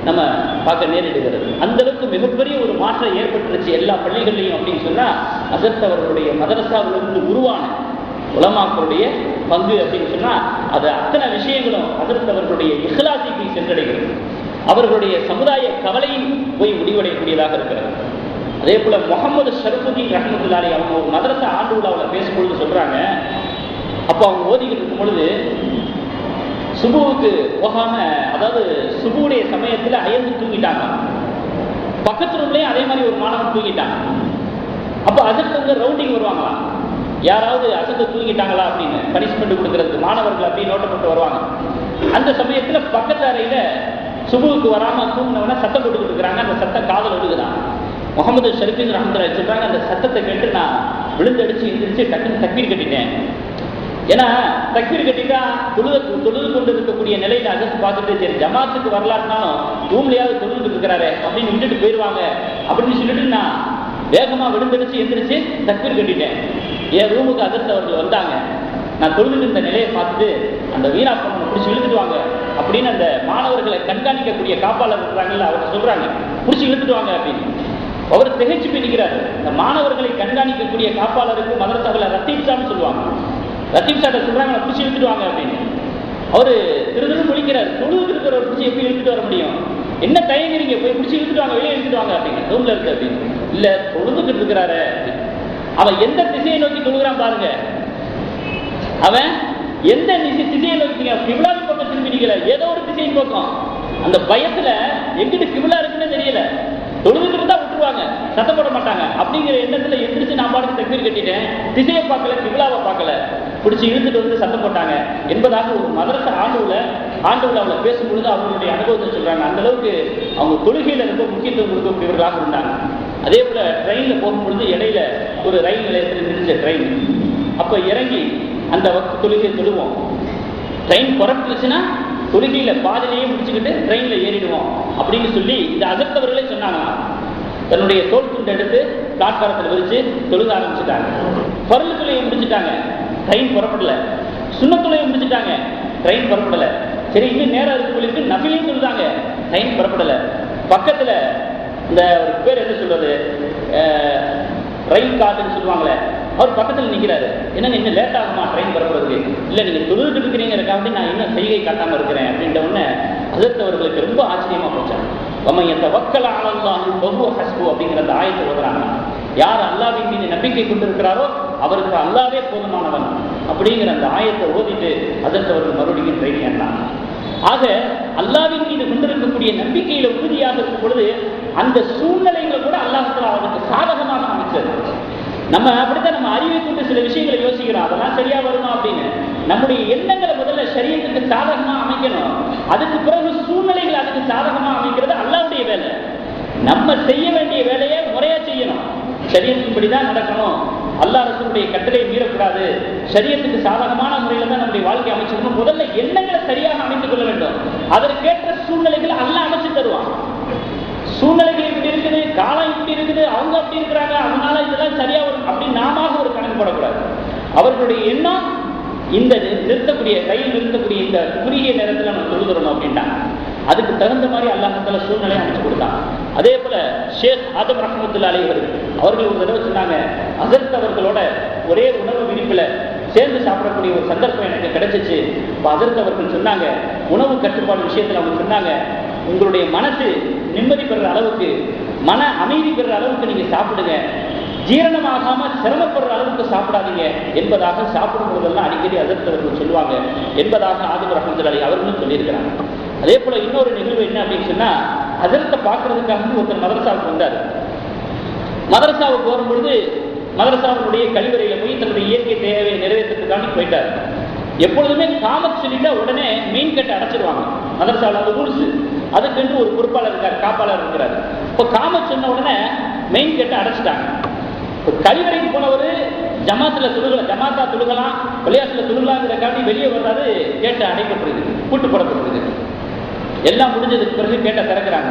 நம்ம பார்க்க நேரிடுகிறது. அந்த அளவுக்கு மிகப்பெரிய ஒரு மாற்றம் ஏற்பட்டுருச்சு எல்லா பள்ளிகள்லையும் அப்படின்னு சொன்னா ஹஸரத் அவர்களுடைய மதரசாவிலிருந்து உருவான உலமாக்களுடைய பங்கு அப்படின்னு சொன்னா அது அத்தனை விஷயங்களும் ஹஸரத் அவர்களுடைய இஹ்லாஸுக்கு சென்றடைகிறது. அவர்களுடைய சமுதாய கவலையும் போய் முடிவடையக்கூடியதாக இருக்கிறது. அதே போல முகமது ஷரஃபுதீன் ரஹ்மத்துல்லாஹி அவங்க ஒரு மதரசா ஆண்டு விழாவில் பேசும்பொழுது சொல்றாங்க, அப்போ அவங்க ஓதிக்கிட்டு இருக்கும் பொழுது சுபுவுக்கு போகாம, அதாவது சுபுடைய சமயத்தில் அயர்ந்து தூங்கிட்டாங்க. பக்கத்து ரூம்லயும் அதே மாதிரி ஒரு மாணவன் தூங்கிட்டாங்க. அப்போ அதற்கு ரவுண்டிங் வருவாங்களாம், யாராவது அசந்து தூங்கிட்டாங்களா அப்படின்னு பனிஷ்மெண்ட் கொடுக்கறதுக்கு மாணவர்கள் அப்படியே நோட்டப்பட்டு வருவாங்க. அந்த சமயத்துல பக்கத்து அறையில சுபுவுக்கு வராம தூங்கினவன சத்தம் போட்டுக்கிட்டு இருக்கிறாங்க. அந்த சத்தம் காதல் விழுகுதான். முகமது ஷரீஃபின் ரஹ்மத்துல்லாஹி சொல்றாங்க, அந்த சத்தத்தை கேட்டு நான் விழுந்தடிச்சு எந்திரிச்சு டக்குன்னு தக்பீர் கட்டிட்டேன். ஏன்னா தக்பீர் கட்டிட்டா தொழுது கொண்டு இருக்கக்கூடிய நிலையில அகத்து பார்த்துட்டு சரி ஜமாத்துக்கு வரலான்னாலும் ரூம்லயாவது தொழுதுட்டு இருக்கிறாரு அப்படின்னு விட்டுட்டு போயிடுவாங்க அப்படின்னு சொல்லிட்டு நான் வேகமா விழுந்தடிச்சு எந்திரிச்சு தக்பீர் கட்டிட்டேன். என் ரூமுக்கு அதிர்த்து அவர்கள் வந்தாங்க. நான் தொழுதுட்டு இந்த நிலையை பார்த்துட்டு அந்த வீணா பொண்ணை பிடிச்சி இழுத்துட்டு வாங்க அப்படின்னு அந்த மாணவர்களை கண்காணிக்கக்கூடிய காப்பாளர் இருக்கிறாங்கல்ல அவங்க சொல்றாங்க, பிடிச்சி இழுத்துட்டு வாங்க அப்படின்னு. அவர் திகைச்சு பிடிக்கிறார். இந்த மாணவர்களை கண்காணிக்கக்கூடிய காப்பாளருக்கு மதரசாவில் ரத்தீப்சான்னு சொல்லுவாங்க. ரத்தீப்சாட்ட சொல்றாங்க, பிடிச்சி இழுத்துட்டு வாங்க அப்படின்னு. அவரு திருதிரு முழிக்கிறார். தொழுது இருக்கிற பிடிச்சி எப்படி இழுத்துட்டு வர முடியும்? என்ன தயங்குறீங்க, போய் பிடிச்சி இழுத்துட்டு வாங்க, வெளியே இழுத்துட்டு வாங்க அப்படின்னு. ரூம்ல இருக்கு அப்படின்னு. இல்ல தொழுதுகிட்டு இருக்கிறாரு. அவன் எந்த திசையை நோக்கி தொழுகிறான் பாருங்க. அவன் எந்த திசையை நோக்கி கிபிலாவின் பக்கம் திரும்பிடிக்கல, ஏதோ ஒரு திசையின் பக்கம். அந்த பயத்துல எங்கிட்டு கிபிலா இருக்குன்னு தெரியல. தொழுதுகிட்டு தான் விட்டுருவாங்க, சத்தம் போட மாட்டாங்க. அப்படிங்கிற எண்ணத்துல எந்திரிச்சு நான் பாட்டுக்கு தக்பீர் கட்டிட்டேன். திசையை பார்க்கல, கிபிலாவை பார்க்கல, பிடிச்சி இழுத்துட்டு வந்து சத்தம் போட்டாங்க என்பதாக ஒரு மதரசா ஆண்டு விழாவில் பேசும்பொழுது அவங்களுடைய அனுபவத்தை சொல்றாங்க. அந்த அளவுக்கு அவங்க தொழுகையில ரொம்ப முக்கியத்துவம் கொடுக்கக்கூடியவர்களாக இருந்தாங்க. அதே போல ட்ரெயின்ல போகும்பொழுது இடையில ஒரு ரயில் நிலையத்தில் நிறுத்த ட்ரெயின். அப்ப இறங்கி அந்த வக்து தொழுகையை தொழுவோம். ட்ரெயின் புறப்பட்டுச்சுன்னா தொழுகையில பாதிலேயே முடிச்சுக்கிட்டு ட்ரெயின்ல ஏறிடுவோம் அப்படின்னு சொல்லி இந்த அகத்தவர்களே சொன்னாங்க. தன்னுடைய தோல் துண்டை எடுத்து பிளாட்பாரத்தில் விரிச்சு தொழுக ஆரம்பிச்சுட்டாங்க. பரல் தொழுகையை முடிச்சுட்டாங்க, ட்ரெயின் புறப்படல. சுன்னத்துலையை முடிச்சுட்டாங்க, ட்ரெயின் புறப்படல. சரி இன்னும் நேரம் இருக்கு சொல்லிட்டு நபிலையும் சொல்லுதாங்க, ட்ரெயின் புறப்படல. பக்கத்துல இந்த ஒரு பேர் என்ன சொல்றது, ரயில் கார்டுன்னு சொல்லுவாங்களே, அவர் பக்கத்தில் நிற்கிறாரு. என்னங்க இன்னும் லேட் ஆகுமா ட்ரெயின் புறப்படுறதுக்கு? இல்லை நீங்கள் தொழுதுட்டு இருக்கிறீங்கிறக்காக நான் இன்னும் செய்கை காட்டாமல் இருக்கிறேன் அப்படின்ற உடனே ஹஸரத் அவர்களுக்கு ரொம்ப ஆச்சரியமா போச்சாங்க. வக்கல அலல்லாஹி வஹுவ ஹஸ்பு அப்படிங்கிற அந்த ஆயத்தை ஓதுறாங்க. யார் அல்லாஹ்வின் மீது நம்பிக்கை கொண்டிருக்கிறாரோ அவருக்கு அல்லாஹ்வே போதுமானவன் அப்படிங்கிற அந்த ஆயத்தை ஓதிட்டு ஹஸரத் அவர்கள் மறுபடியும் ட்ரெயின் ஏறினாங்க. ஆக அல்லாஹ்வின் மீது கொண்டிருக்கக்கூடிய நம்பிக்கையில உறுதியாக இருக்கும் பொழுது அந்த சூழ்நிலைகளை கூட அல்லாஹ் தஆலா அவருக்கு சாதகமாக அமைச்சது. நம்ம அப்படித்தான் நம்ம அறிவை கொண்டு சில விஷயங்களை யோசிக்கிறோம், அதெல்லாம் சரியா வருமா அப்படின்னு. நம்முடைய எண்ணங்களை முதல்ல ஷரியத்துக்கு சாதகமா அமைக்கணும். அதுக்கு பிறகு சூழ்நிலைகள் அதுக்கு சாதகமா அமைக்கிறது அல்லாஹ்வுடைய வேலை. நம்ம செய்ய வேண்டிய வேலையை முறையா செய்யணும். ஷரியத்தின்படிதான் நடக்கணும். அல்லாஹ் ரசூலுடைய கட்டளையை மீறக்கூடாது. ஷரியத்துக்கு சாதகமான முறையில தான் நம்முடைய வாழ்க்கை அமைச்சிக்கணும். முதல்ல எண்ணங்களை சரியாக அமைத்துக் கொள்ள வேண்டும். அதற்கேற்ற சூழ்நிலைகளை அல்லாஹ் அமைச்சு தருவான். சூழ்நிலைகள் இப்படி இருக்குது, காலம் இப்படி இருக்குது, அவங்க அப்படி இருக்கிறாங்க, அதனால இதெல்லாம் சரியா வரும் அப்படின்னு நாம ஒரு கணக்கு போடக்கூடாது. அவர்களுடைய எண்ணம் இந்த நிறுத்தக்கூடிய ரயில் நிறுத்தக்கூடிய இந்த குறுகிய நேரத்தில் நம்ம தொழுகிறோம் அப்படின்ட்டாங்க. அதுக்கு தகுந்த மாதிரி அல்லாஹ் தஆலா சூழ்நிலையை அமைச்சு கொடுத்தாங்க. அதே போல ஷேக் ஆதம் ரஹ்மத்துல்லாஹி அலைஹி அவர்கள் ஒரு தடவை சொன்னாங்க, ஹஸரத் அவர்களோட ஒரே உணவு விரிப்புல சேர்ந்து சாப்பிடக்கூடிய ஒரு சந்தர்ப்பம் எனக்கு கிடைச்சிச்சு. இப்போ ஹஸரத் அவர்கள் சொன்னாங்க, உணவு கட்டுப்பாடு விஷயத்தில் அவங்க சொன்னாங்க, உங்களுடைய மனசு நிம்மதி பெறுற அளவுக்கு, மன அமைதி பெறுற அளவுக்கு நீங்க சாப்பிடுங்க, ஜீரணமாகாம சிரமப்படுற அளவுக்கு சாப்பிடாதீங்க என்பதாக சாப்பிடும் போதெல்லாம் அடிக்கடி ஹஸரத் அவர்கள் சொல்லுவாங்க என்பதாக ஆதம் ரஹ்மத்துல்லாஹி அவர்களும் சொல்லியிருக்கிறாங்க. அதே போல இன்னொரு நிகழ்வு என்ன அப்படின்னு சொன்னா, ஹஸரத்தை பார்க்கறதுக்காக ஒருத்தர் மதரசாவுக்கு வந்தார். மதரசாவுக்கு வரும்பொழுது மதரசாவுடைய கழிவறையில போய் தன்னுடைய இயற்கை தேவையை நிறைவேற்றத்துக்காக போயிட்டார். எப்பொழுதுமே காமத் சொல்லிட்டா உடனே மெயின் கட்டை அடைச்சிருவாங்க மதரசாவில், அது ரூல்ஸ். அதுக்கென்று ஒரு பொறுப்பாளர் இருக்கார், காப்பாளர் இருக்கிறார். இப்போ காமத் சொன்ன உடனே மெயின் கட்டை அடைச்சிட்டாங்க. இப்போ கழிவறைக்கு போனவர் ஜமாத்துல தொழுகலாம், ஜமாத்தா தொழுகலாம், விளையாட்டுல தொழுகலாங்கிற காட்டி வெளியே வர்றாரு, கேட்டு அடைக்கப்பட்டிருக்கு, கூட்டு போடப்பட்டிருக்கு. எல்லாம் முடிஞ்சதுக்கு பிறகு கேட்ட திறக்கிறாங்க.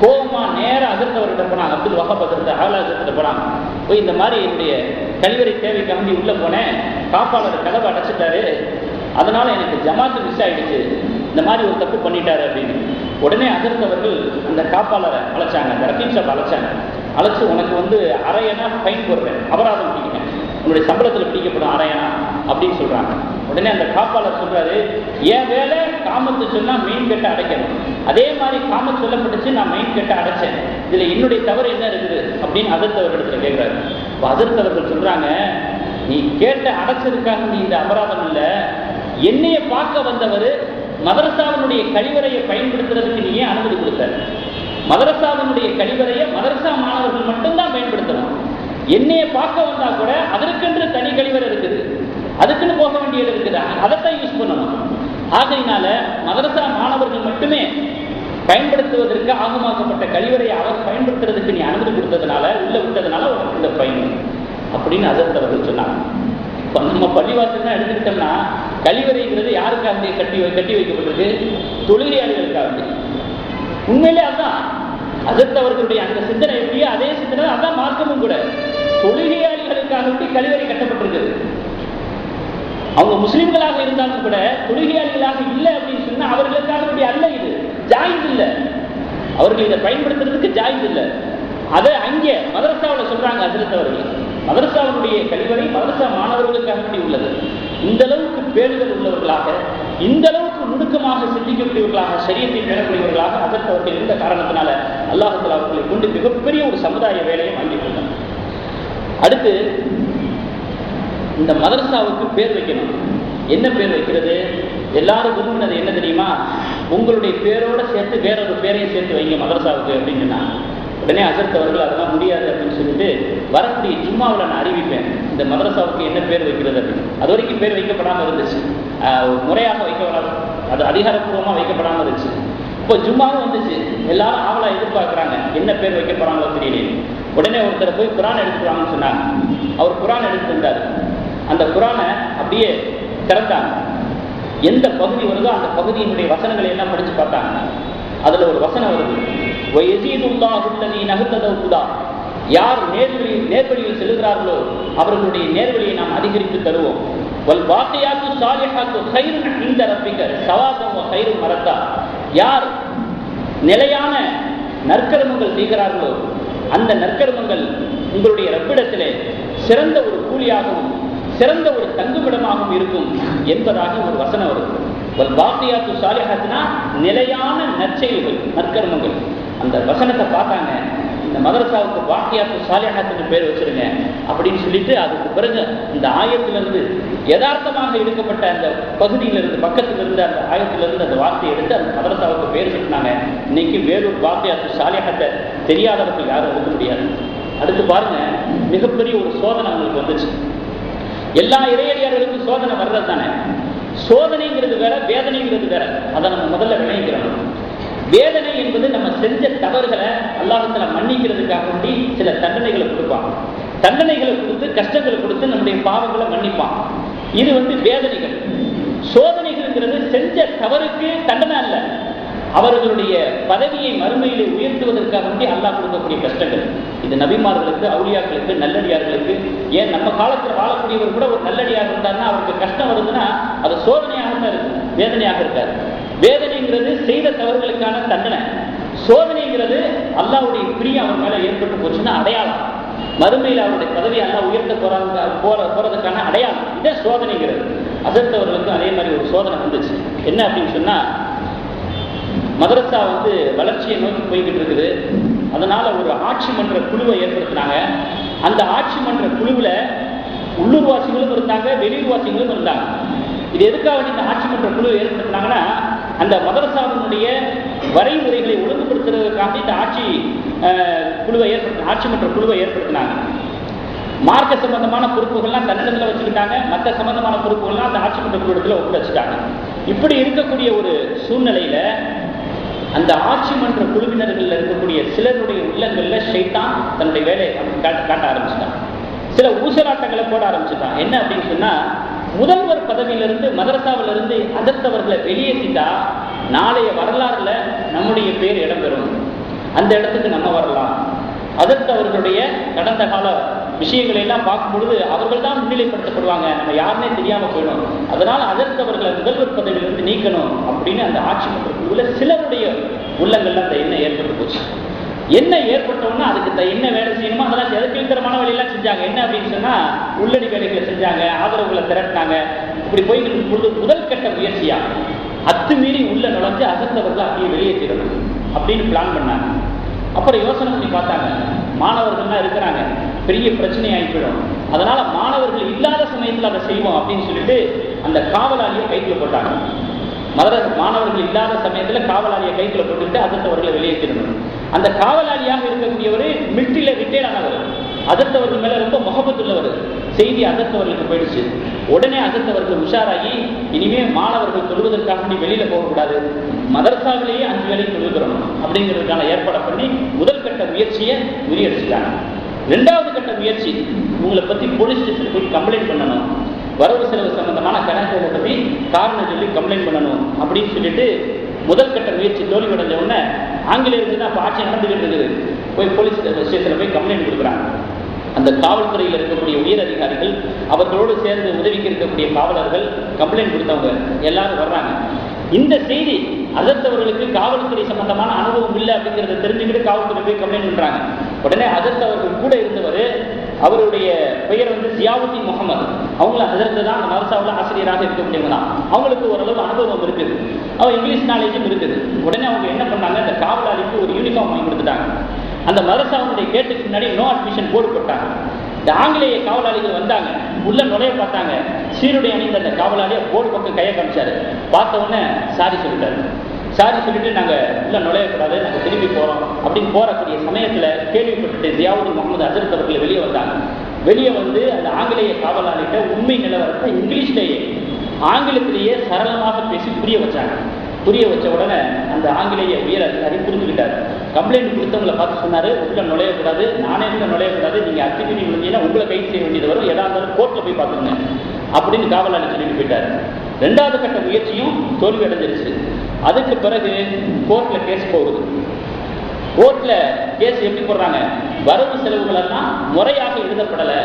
கோபமா நேரம் அதிர்த்தவர்கிட்ட போனாங்க. அப்துல் வஹாப் அதிர்த்த போனாங்க. போய் இந்த மாதிரி என்னுடைய கழிவறை தேவைக்காண்டி உள்ள போனேன், காப்பாளர் கதவை அடைச்சிட்டாரு, அதனால எனக்கு ஜமாத்து மிஸ் ஆயிடுச்சு, இந்த மாதிரி ஒரு தப்பு பண்ணிட்டாரு அப்படின்னு. உடனே அதிர்த்தவர்கள் அந்த காப்பாளரை அழைச்சாங்க, அந்த ரத்தீப் சாப் அழைச்சாங்க. அழைச்சு உனக்கு அரையனா ஃபைன் போடுறேன், அபராதம் பிடிக்கிறேன், உன்னுடைய சம்பளத்தில் பிடிக்கப்படும் அரையனா அப்படின்னு சொல்றாங்க. உடனே அந்த காப்பாளர் சொல்றாரு, என் வேலை காமத்து சொன்னா மெயின் கேட்டை அடைக்கணும், அதே மாதிரி காமத்து சொல்லப்பட்டுச்சு, நான் மெயின் கேட்டை அடைச்சேன், இதுல என்னுடைய தவறு என்ன இருக்குது அப்படின்னு அதிர்த்தவர்களிடத்துல கேட்கிறாரு. இப்போ அதிர்த்தவர்கள் சொல்றாங்க, நீ கேட்ட அடைச்சதுக்காக நீ இந்த அபராதம் இல்லை, என்னைய பார்க்க வந்தவர் மதரசாவினுடைய கழிவறையை பயன்படுத்துறதுக்கு நீ ஏன் அனுமதி கொடுத்த? மதரசாவினுடைய கழிவறையை மதரசா மாணவர்கள் மட்டும்தான் பயன்படுத்தணும். என்னைய பார்க்க வந்தா கூட அதற்கென்று தனி கழிவறை இருக்குது, அதுக்குன்னு போக வேண்டியது இருக்குது, அதைத்தான் யூஸ் பண்ணணும். ஆகையினால மதரசா மாணவர்கள் மட்டுமே பயன்படுத்துவதற்கு ஆகமாக்கப்பட்ட கழிவறையை அவர் பயன்படுத்துறதுக்கு நீ அனுமதி கொடுத்ததுனால, உள்ள விட்டதுனால உனக்கு இந்த பயன் அப்படின்னு அதிர்த்தவர்கள் சொன்னாங்க. இப்போ நம்ம பள்ளிவாசல் தான் எடுத்துக்கிட்டோம்னா கழிவறைங்கிறது யாருக்காக கட்டி வைக்கப்பட்டிருக்கு? தொழுகையாளிகளுக்காக. உண்மையிலே அதுதான் அதிர்த்தவர்களுடைய அந்த சிந்தனை எப்படியோ அதே சிந்தனை அதான் மார்க்கமும் கூட. தொழுகையாளிகளுக்காக கழிவறை கட்டப்பட்டிருக்குது. அவங்க முஸ்லிம்களாக இருந்தாலும் கூட தொழுகையாளிகளாக இல்லை அப்படின்னு சொன்னா அவர்களுக்காக வேண்டிய அல்ல, இது ஜாயிஸ் இல்லை, அவர்கள் இதை பயன்படுத்துறதுக்கு ஜாயிஸ் இல்லை. அதை அங்கே மதரசாவில் சொல்றாங்க அதிர்த்தவர்கள், மதரசாவுடைய கழிவறை மதரசா மாணவர்களுக்காக வேண்டி உள்ளது. இந்த அளவுக்கு பேணுதல் உள்ளவர்களாக, இந்த அளவுக்கு நுணுக்கமாக சிந்திக்கக்கூடியவர்களாக, சரியத்தை பெறக்கூடியவர்களாக அதிர்த்தவர்கள் இருந்த காரணத்தினால அல்லாஹ் தஆலா அவர்களை கொண்டு மிகப்பெரிய ஒரு சமுதாய வேலையை வாங்கி கொண்டார். அடுத்து இந்த மதரசாவுக்கு பேர் வைக்கணும். என்ன பேர் வைக்கிறது? எல்லாரும் விரும்பினது என்ன தெரியுமா? உங்களுடைய பேரோட சேர்த்து வேறொரு பேரையும் சேர்த்து வைங்க மதரசாவுக்கு அப்படின்னு சொன்னாங்க. உடனே அதிர்த்தவர்கள் அதெல்லாம் முடியாது அப்படின்னு சொல்லிட்டு வரக்கூடிய ஜும்மாவில் நான் அறிவிப்பேன் இந்த மதரசாவுக்கு என்ன பேர் வைக்கிறது அப்படின்னு. அது வரைக்கும் பேர் வைக்கப்படாமல் இருந்துச்சு, முறையாக வைக்கப்படாமல், அது அதிகாரப்பூர்வமாக வைக்கப்படாமல் இருந்துச்சு. இப்போ ஜும்மாவும் வந்துச்சு, எல்லாரும் ஆவலா எதிர்பார்க்குறாங்க என்ன பேர் வைக்கப்படுறாங்களோ தெரியல. உடனே ஒருத்தர் போய் குரான் எடுத்துக்கிறாங்கன்னு சொன்னாங்க. அவர் குரான் எடுத்து வந்தார். அந்த குரானை அப்படியே திறந்தாங்க. எந்த பகுதி வருதோ அந்த பகுதியினுடைய வசனங்களை எல்லாம் படித்து பார்த்தாங்க. அதில் ஒரு வசனம் வருது, யார் நேர்வழியில் செல்கிறார்களோ அவர்களுடைய நேர்வழியை நாம் அதிகரித்து தருவோம். யார் நிலையான நற்கர்மங்கள் செய்கிறார்களோ அந்த நற்கர்மங்கள் உங்களுடைய ரப்பிடத்திலே சிறந்த ஒரு கூலியாகவும் சிறந்த ஒரு தங்குமிடமாகவும் இருக்கும் என்பதாக ஒரு வசனம் வருது. பாக்கியாத்து சாலிஹாத்னா நிலையான நற்செயல்கள், நற்கர்மங்கள். அந்த வசனத்தை பார்த்தாங்க, இந்த மதரசாவுக்கு பாக்கியாத்து சாலிஹாத்துன்னு பேர் வச்சிருங்க அப்படின்னு சொல்லிட்டு அதுக்கு பிறகு இந்த ஆயத்திலிருந்து யதார்த்தமாக எடுக்கப்பட்ட அந்த பகுதியிலிருந்து பக்கத்திலிருந்து அந்த ஆயத்திலிருந்து அந்த வார்த்தையை எடுத்து அந்த மதரசாவுக்கு பேர் சுட்டினாங்க. இன்னைக்கு வேறொரு பாக்கியாத்து சாலிஹாத்தை தெரியாதவர்கள் யாரும் இருக்க முடியாது. அடுத்து பாருங்க, மிகப்பெரிய ஒரு சோதனை அவங்களுக்கு வந்துச்சு. எல்லா இறையடியார்களுக்கும் சோதனை வர்றது தானே. சோதனைங்கிறது வேற, வேதனைங்கிறது வேற. அதை நம்ம முதல்ல விளைவிக்கிறோம். வேதனை என்பது நம்ம செஞ்ச தவறுகளை அல்லாஹ் தஆலா மன்னிக்கிறதுக்காக வேண்டி சில தண்டனைகளை கொடுப்பான். தண்டனைகளை கொடுத்து கஷ்டங்களை கொடுத்து நம்முடைய பாவங்களை மன்னிப்பான். இது வேதனைகள். சோதனைகள்ங்கிறது செஞ்ச தவறுக்கு தண்டனை அல்ல, அவர்களுடைய பதவியை மறுமையிலே உயர்த்துவதற்காக வேண்டி அல்லாஹ் கொடுக்கக்கூடிய கஷ்டங்கள். இது நபிமார்களுக்கு, அவுலியாக்களுக்கு, நல்லடியார்களுக்கு, ஏன் நம்ம காலத்தில் வாழக்கூடியவர் கூட ஒரு நல்லடியாக இருந்தாருன்னா அவருக்கு கஷ்டம் வருதுன்னா அது சோதனையாகத்தான் இருக்கு, வேதனையாக இருக்காது. வேதனைங்கிறது செய்த தவறுகளுக்கான தண்டனை. சோதனைங்கிறது அல்லாஹ்வுடைய பிரியம் அவர் மேல ஏற்பட்டு போச்சுன்னா அடையாளம். மறுமையில் அவருடைய பதவி அல்லாஹ் உயர்த்த போறதுக்கான அடையாளம். இதே சோதனைங்கிறது. அதிர்த்தவர்களுக்கும் அதே மாதிரி ஒரு சோதனை வந்துச்சு. என்ன அப்படின்னு சொன்னா, மதரசா வளர்ச்சியை நோக்கி போய்கிட்டு இருக்குது. அதனால ஒரு ஆட்சி மன்ற குழுவை ஏற்படுத்தினாங்க. அந்த ஆட்சி மன்ற குழுவில் உள்ளூர்வாசிகளும் இருந்தாங்க, வெளியூர்வாசிகளும் இருந்தாங்க. இது எதுக்காக இந்த ஆட்சி மன்ற குழுவை ஏற்படுத்தினாங்கன்னா, அந்த மதரசாவினுடைய வரைமுறைகளை ஒழுங்குபடுத்துறதுக்காக இந்த ஆட்சி மன்ற குழுவை ஏற்படுத்தினாங்க. மார்க்க சம்பந்தமான பொறுப்புகள்லாம் தன்னிடத்தில் வச்சுக்கிட்டாங்க, மற்ற சம்பந்தமான பொறுப்புகள்லாம் அந்த ஆட்சி மன்ற குழுவில் ஒப்படைச்சிட்டாங்க. இப்படி இருக்கக்கூடிய ஒரு சூழ்நிலையில அந்த ஆட்சி மன்ற குழுவினர்கள் இருக்கக்கூடிய சிலருடைய உள்ளங்கள்ல ஷைத்தான் தன்னுடைய வேலையை காட்ட ஆரம்பிச்சுட்டான். சில ஊசலாட்டங்களை போட ஆரம்பிச்சுட்டான். என்ன அப்படின்னு சொன்னா, முதல்வர் பதவியிலிருந்து மதரசாவிலிருந்து அதிர்த்தவர்களை வெளியேற்றிட்டா நாளைய வரலாறுல நம்முடைய பேர் இடம்பெறும், அந்த இடத்துக்கு நம்ம வரலாம். அதற்கு அவர்களுடைய கடந்த கால விஷயங்களை எல்லாம் பார்க்கும் பொழுது அவர்கள் தான் முன்னிலைப்படுத்தப்படுவாங்க, நம்ம யாருன்னே தெரியாம போயிடும். அதனால அதற்கு அவர்களை முதல்வர் பதவியிலிருந்து நீக்கணும் அப்படின்னு அந்த ஆட்சி மன்ற குழுவில் சிலருடைய உள்ளங்கள்ல அந்த எண்ணம் ஏற்பட்டு போச்சு. என்ன ஏற்பட்டோம்னா அதுக்கு என்ன வேலை செய்யணுமோ அதெல்லாம் கீழ்த்தரமான வேலையெல்லாம் செஞ்சாங்க. என்ன அப்படின்னு சொன்னா உள்ளடி வேலைகளை செஞ்சாங்க, ஆதரவுகளை திரட்டினாங்க. இப்படி போய்கிட்டு பொழுது முதல் கட்ட முயற்சியா அத்துமீறி உள்ள நுழைஞ்சு அசத்தவர்களை அப்படியே வெளியேற்றிடணும் அப்படின்னு பிளான் பண்ணாங்க. அப்புறம் யோசனை பண்ணி பார்த்தாங்க, மாணவர்கள்லாம் இருக்கிறாங்க, பெரிய பிரச்சனை ஆகிப்படும், அதனால மாணவர்கள் இல்லாத சமயத்தில் அதை செய்வோம் அப்படின்னு சொல்லிட்டு அந்த காவலாளியை கைக்குள்ள போட்டாங்க. மாணவர்கள் இல்லாத சமயத்தில் காவலாளியை கைக்குள்ள போட்டுக்கிட்டு அதத்தவர்களை வெளியேற்றிடணும். அந்த காவலாளியாக இருக்கக்கூடியவர் மிலிட்டரியில ரிட்டையர்ட் ஆனவர், அதத்தவர்கள் மேல ரொம்ப முகபத்துள்ளவர். செய்தி அதத்தவர்களுக்கு போயிடுச்சு. உடனே அதத்தவர்கள் உஷாராகி இனிமே மாணவர்கள் தொழுவதற்காக வெளியில போகக்கூடாது, மதரசாவிலேயே 5 வேலை தொழுகிறோம் அப்படிங்கிறதுக்கான ஏற்பாடு பண்ணி முதல் கட்ட முயற்சியை முறியடிச்சுட்டாங்க. 2வது கட்ட முயற்சி, உங்களை பத்தி போலீஸ் ஸ்டேஷன் போய் கம்ப்ளைண்ட் பண்ணணும், வரவு செலவு சம்பந்தமான கணக்குகளை பத்தி காரணம் சொல்லி கம்ப்ளைண்ட் பண்ணணும் அப்படின்னு சொல்லிட்டு முதல் கட்ட முயற்சி தோல்வியடைஞ்ச உடனே ஆங்கிலேயர்கள் தான் ஆட்சி நடந்துகிட்டு இருக்குது, போய் போலீஸ் ஸ்டேஷன்ல போய் கம்ப்ளைண்ட் கொடுக்குறாங்க. அந்த காவல்துறையில் இருக்கக்கூடிய உயர் அதிகாரிகள், அவர்களோடு சேர்ந்து உதவிக்கு இருக்கக்கூடிய காவலர்கள், கம்ப்ளைண்ட் கொடுத்தவங்க எல்லாரும் வர்றாங்க. இந்த செய்தி அதர்த்தவர்களுக்கு காவல்துறை சம்பந்தமான அனுபவம் இல்லை அப்படிங்கிறத தெரிஞ்சுக்கிட்டு காவல்துறை போய் கம்ப்ளைண்ட் பண்றாங்க. உடனே அதர்த்தவர்கள் கூட இருந்தவர், அவருடைய பெயர் ஜியாவுதீன் முகமது, அவங்கள அதற்கு தான் அந்த மதரசாவில் ஆசிரியராக இருக்கக்கூடியவங்க தான். அவங்களுக்கு ஓரளவு அனுபவம் இருக்குது, அவங்க இங்கிலீஷ் நாலேஜும் இருக்குது. உடனே அவங்க என்ன பண்ணாங்க, அந்த காவலாளிக்கு ஒரு யூனிஃபார்ம் வாங்கி கொடுத்துட்டாங்க. அந்த மதரசாவுடைய கேட்டுக்கு முன்னாடி நோ அட்மிஷன் போர்டு போட்டாங்க. இந்த ஆங்கிலேய காவலாளிகள் வந்தாங்க, உள்ள நுழைய பார்த்தாங்க. சீருடை அணிந்த அந்த காவலாளியை போர்டு பக்கம் கையை காமிச்சாரு. பார்த்த உடனே சாரி சொல்லிட்டாரு. சாரி சொல்லிட்டு நாங்கள் உள்ள நுழையக்கூடாது, நாங்கள் திரும்பி போகிறோம் அப்படின்னு போறக்கூடிய சமயத்தில் கேள்விப்பட்டு ஜியாவுதீன் முகமது அசரத் அவர்கள் வெளியே வந்தாங்க. வெளியே வந்து அந்த ஆங்கிலேய காவலாளிகிட்ட உண்மை நிலவரத்தை இங்கிலீஷ்லேயே ஆங்கிலத்திலேயே சரளமாக பேசி புரிய வச்சாங்க. புரிய வச்ச உடனே அந்த ஆங்கிலேய உயர் அதிகாரி புரிஞ்சுக்கிட்டாரு. கம்ப்ளைண்ட் கொடுத்தவங்களை பார்த்து சொன்னாரு, உள்ள நுழையக்கூடாது, நானே உள்ள நுழையக்கூடாது, நீங்க அத்துமீறி விழுந்தீங்கன்னா உங்களை கைது செய்ய வேண்டியது வரும், எதா இருந்தாலும் கோர்ட்ல போய் பார்த்துங்க அப்படின்னு காவலாளி சொல்லிட்டு போயிட்டாரு. 2வது கட்ட முயற்சியும் தோல்வி அடைஞ்சிருச்சு. அதுக்கு பிறகு கோர்ட்ல கேஸ் போகுது. கோர்ட்ல கேஸ் எப்படி போடுறாங்க, வரவு செலவுகள் எல்லாம் முறையாக எழுதப்படலை,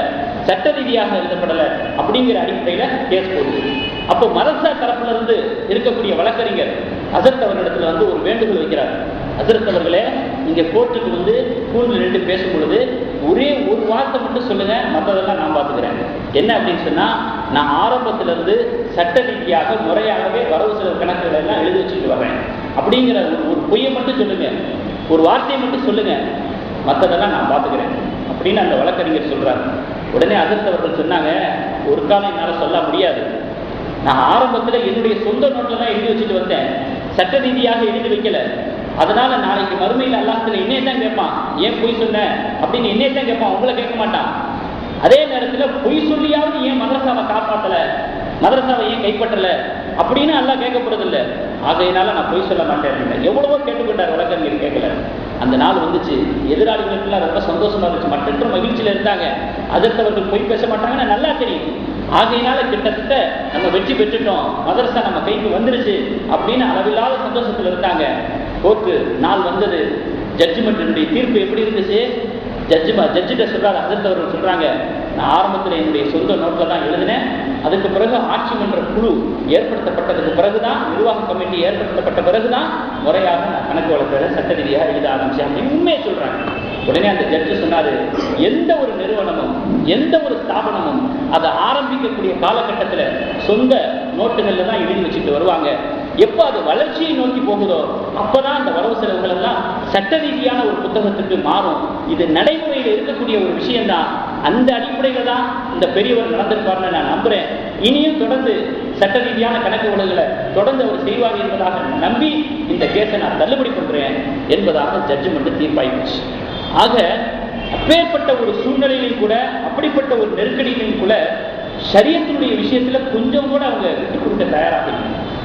சட்ட ரீதியாக எழுதப்படலை அப்படிங்கிற அடிப்படையில கேஸ் போடுது. அப்போ மதரசா தரப்புல இருந்து இருக்கக்கூடிய வழக்கறிஞர் அசரத் அவர்களிடத்துல ஒரு வேண்டுகோள் வைக்கிறார். அசரத் அவர்களே, நீங்க கோர்ட்டுக்கு கூண்டில் நின்று பேசும் பொழுது ஒரே ஒரு வார்த்தை மட்டும் சொல்லுங்க, மற்றதெல்லாம் நான் பார்த்துக்கிறேன். என்ன அப்படின்னு சொன்னா, நான் ஆரம்பத்தில இருந்து சட்ட ரீதியாக முறையாகவே வரவு செலவு கணக்குகளை எல்லாம் எழுதி வச்சுட்டு வர்றேன் அப்படிங்கிற ஒரு பொய்யை மட்டும் சொல்லுங்க, ஒரு வார்த்தையை மட்டும் சொல்லுங்க, மற்றதெல்லாம் நான் பார்த்துக்கிறேன் அப்படின்னு அந்த வழக்கறிஞர் சொல்றாரு. உடனே அசரத் அவர்கள் சொன்னாங்க, ஒரு காலம் என்னால் சொல்ல முடியாது, நான் ஆரம்பத்தில் என்னுடைய சொந்த நோட்டில் தான் எழுதி வச்சுட்டு வந்தேன், சட்ட ரீதியாக எழுதி வைக்கல. அதனால நாளைக்கு மறுமையில் அல்லாஹ்ல என்னையே தான் கேட்பான், ஏன் பொய் சொன்ன அப்படின்னு என்னையே தான் கேட்பான், உங்களை கேட்க மாட்டான். அதே நேரத்தில் பொய் சொல்லியாவது ஏன் மதரசாவை காப்பாற்றல, மதரசாவை ஏன் கைப்பற்றல அப்படின்னு அல்லாஹ் கேட்கப்படுறதில்லை. ஆகையினால நான் பொய் சொல்ல மாட்டேன் அப்படின்னு எவ்வளவோ கேட்டுக்கொண்டார் வழக்கறிஞர், கேட்கல. அந்த நாள் வந்துச்சு. எதிராளிகளுக்கெல்லாம் ரொம்ப சந்தோஷமா இருந்துச்சு, மற்ற மகிழ்ச்சியில இருந்தாங்க. அதற்கவர்கள் பொய் பேச மாட்டாங்கன்னு நல்லா தெரியும். ஆகையினால கிட்டத்தட்ட நம்ம வெற்றி பெற்றுட்டோம், மதரசா நம்ம கைக்கு வந்துருச்சு அப்படின்னு அளவில்லாத சந்தோஷத்துல இருந்தாங்க. கோர்ட்டு நாள் வந்தது. ஜட்ஜ்மெண்ட் தீர்ப்பு எப்படி இருந்துச்சு, ஜட்ஜிட்ட சொல்றாரு, அதற்கு சொல்றாங்க, நான் ஆரம்பத்தில் என்னுடைய சொந்த நோட்டில் தான் எழுதினேன், அதுக்கு பிறகு ஆட்சி மன்ற குழு ஏற்படுத்தப்பட்டதுக்கு பிறகுதான், நிர்வாக கமிட்டி ஏற்படுத்தப்பட்ட பிறகுதான் முறையாக நான் கணக்கு வழக்குகளை சட்ட ரீதியாக எழுத ஆரம்பிச்சேன் அப்படின்னு உண்மையை சொல்றாங்க. உடனே அந்த ஜட்ஜு சொன்னாரு, எந்த ஒரு நிறுவனமும் எந்த ஒரு ஸ்தாபனமும் அதை ஆரம்பிக்கக்கூடிய காலகட்டத்தில் சொந்த நோட்டுகள்ல தான் எழுதி வச்சுட்டு வருவாங்க. எப்போ அது வளர்ச்சியை நோக்கி போகுதோ அப்பதான் அந்த வரவு செலவுகள் எல்லாம் சட்ட ரீதியான ஒரு புத்தகத்துக்கு மாறும். இது நடைமுறையில் இருக்கக்கூடிய ஒரு விஷயம்தான். அந்த அடிப்படையில தான் இந்த பெரியவர் நடந்திருப்பார்னு நான் நம்புறேன். இனியும் தொடர்ந்து சட்ட ரீதியான கணக்கு வழக்குகளை தொடர்ந்து அவர் செய்வார் என்பதாக நம்பி இந்த கேஸை நான் தள்ளுபடி பண்றேன் என்பதாக ஜட்ஜ்மெண்ட் தீர்ப்பாயிடுச்சு. ஆக அப்பேற்பட்ட ஒரு சூழ்நிலையிலும் கூட, அப்படிப்பட்ட ஒரு நெருக்கடியிலும் கூட ஷரியத்தினுடைய விஷயத்துல கொஞ்சம் கூட அவங்க விட்டுக் கொடுக்க தயாராக.